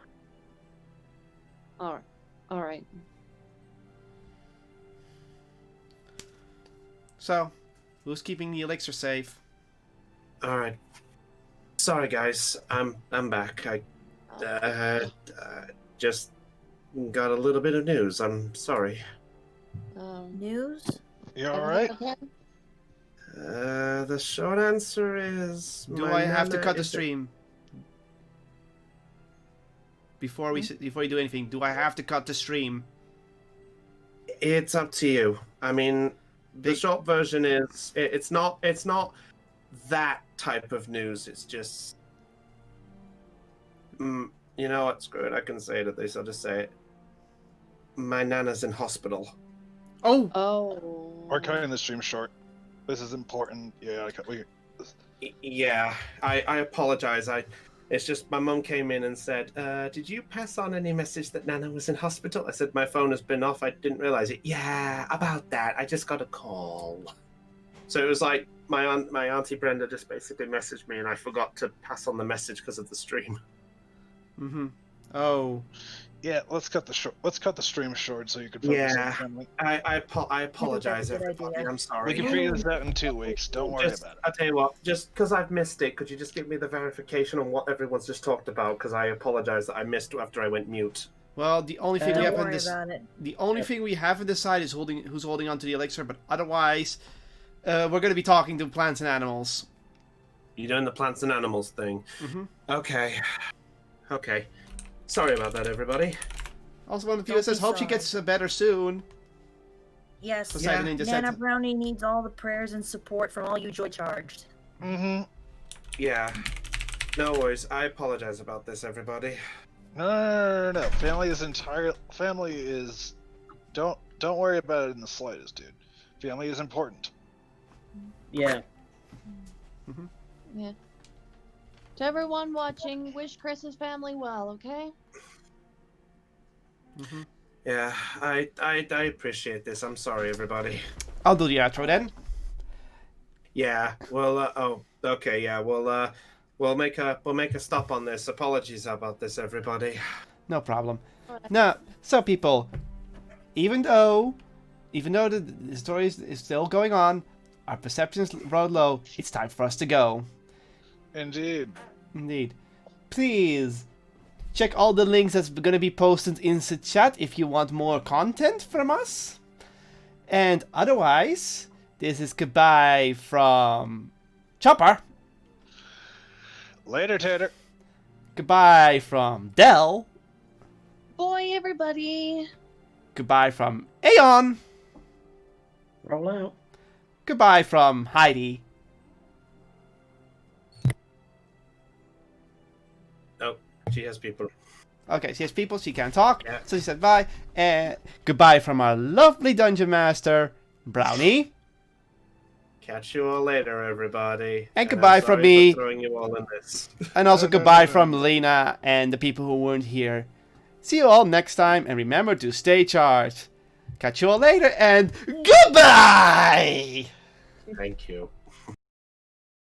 All right. So, who's keeping the elixir safe? All right. Sorry, guys. I'm back. I just got a little bit of news. I'm sorry. News? You alright? Okay. The short answer is. Do my I have to nana cut the is a- stream? Before you do anything, do I have to cut the stream? It's up to you. I mean, the short version is it's not that type of news. It's just. You know what? Screw it. I can say it at least. I'll just say it. My nana's in hospital. Oh! Oh. We're cutting the stream short. This is important. Yeah, Yeah, I apologize. It's just my mum came in and said, "Did you pass on any message that Nana was in hospital?" I said, "My phone has been off. I didn't realize it." Yeah, about that. I just got a call. So it was like my auntie Brenda just basically messaged me, and I forgot to pass on the message because of the stream. Mm-hmm. Oh. Yeah, let's cut the stream short so you can focus on family. I apologize, that's a good everybody. idea. I'm sorry. We can figure this out in 2 weeks. Don't worry about it. I'll tell you what, just because I've missed it, could you just give me the verification on what everyone's just talked about? Because I apologize that I missed after I went mute. Well, the only thing we Don't have worry about it. the only thing we have on this side is who's holding onto the elixir, but otherwise, we're going to be talking to plants and animals. You're doing the plants and animals thing. Mm-hmm. Okay. Sorry about that, everybody. Also, one of the viewers Don't says, be "Hope she sorry. gets better soon." Yes, Poseidon Ninja said- Nana Brownie needs all the prayers and support from all you joy charged. Mm-hmm. Yeah. No worries. I apologize about this, everybody. No. Family is don't worry about it in the slightest, dude. Family is important. Yeah. Yeah. To everyone watching, wish Chris's family well, okay? Mm-hmm. Yeah, I appreciate this. I'm sorry, everybody. I'll do the outro then. Yeah. Well. Okay. Yeah. We'll make a stop on this. Apologies about this, everybody. No problem. Now, so people, even though the story is still going on, our perceptions rode low. It's time for us to go. Indeed. Please check all the links that's going to be posted in the chat if you want more content from us. And otherwise, this is goodbye from Chopper. Later, Tater. Goodbye from Dell. Boy, everybody. Goodbye from Aeon. Roll out. Goodbye from Heidi. Oh, she has people. Okay, she has people, she can't talk, Yeah. so she said bye. And goodbye from our lovely dungeon master, Brownie. Catch you all later, everybody. And goodbye I'm from sorry me. for throwing you all in this. And also No. goodbye from Lena and the people who weren't here. See you all next time, and remember to stay charged. Catch you all later, and goodbye! Thank you.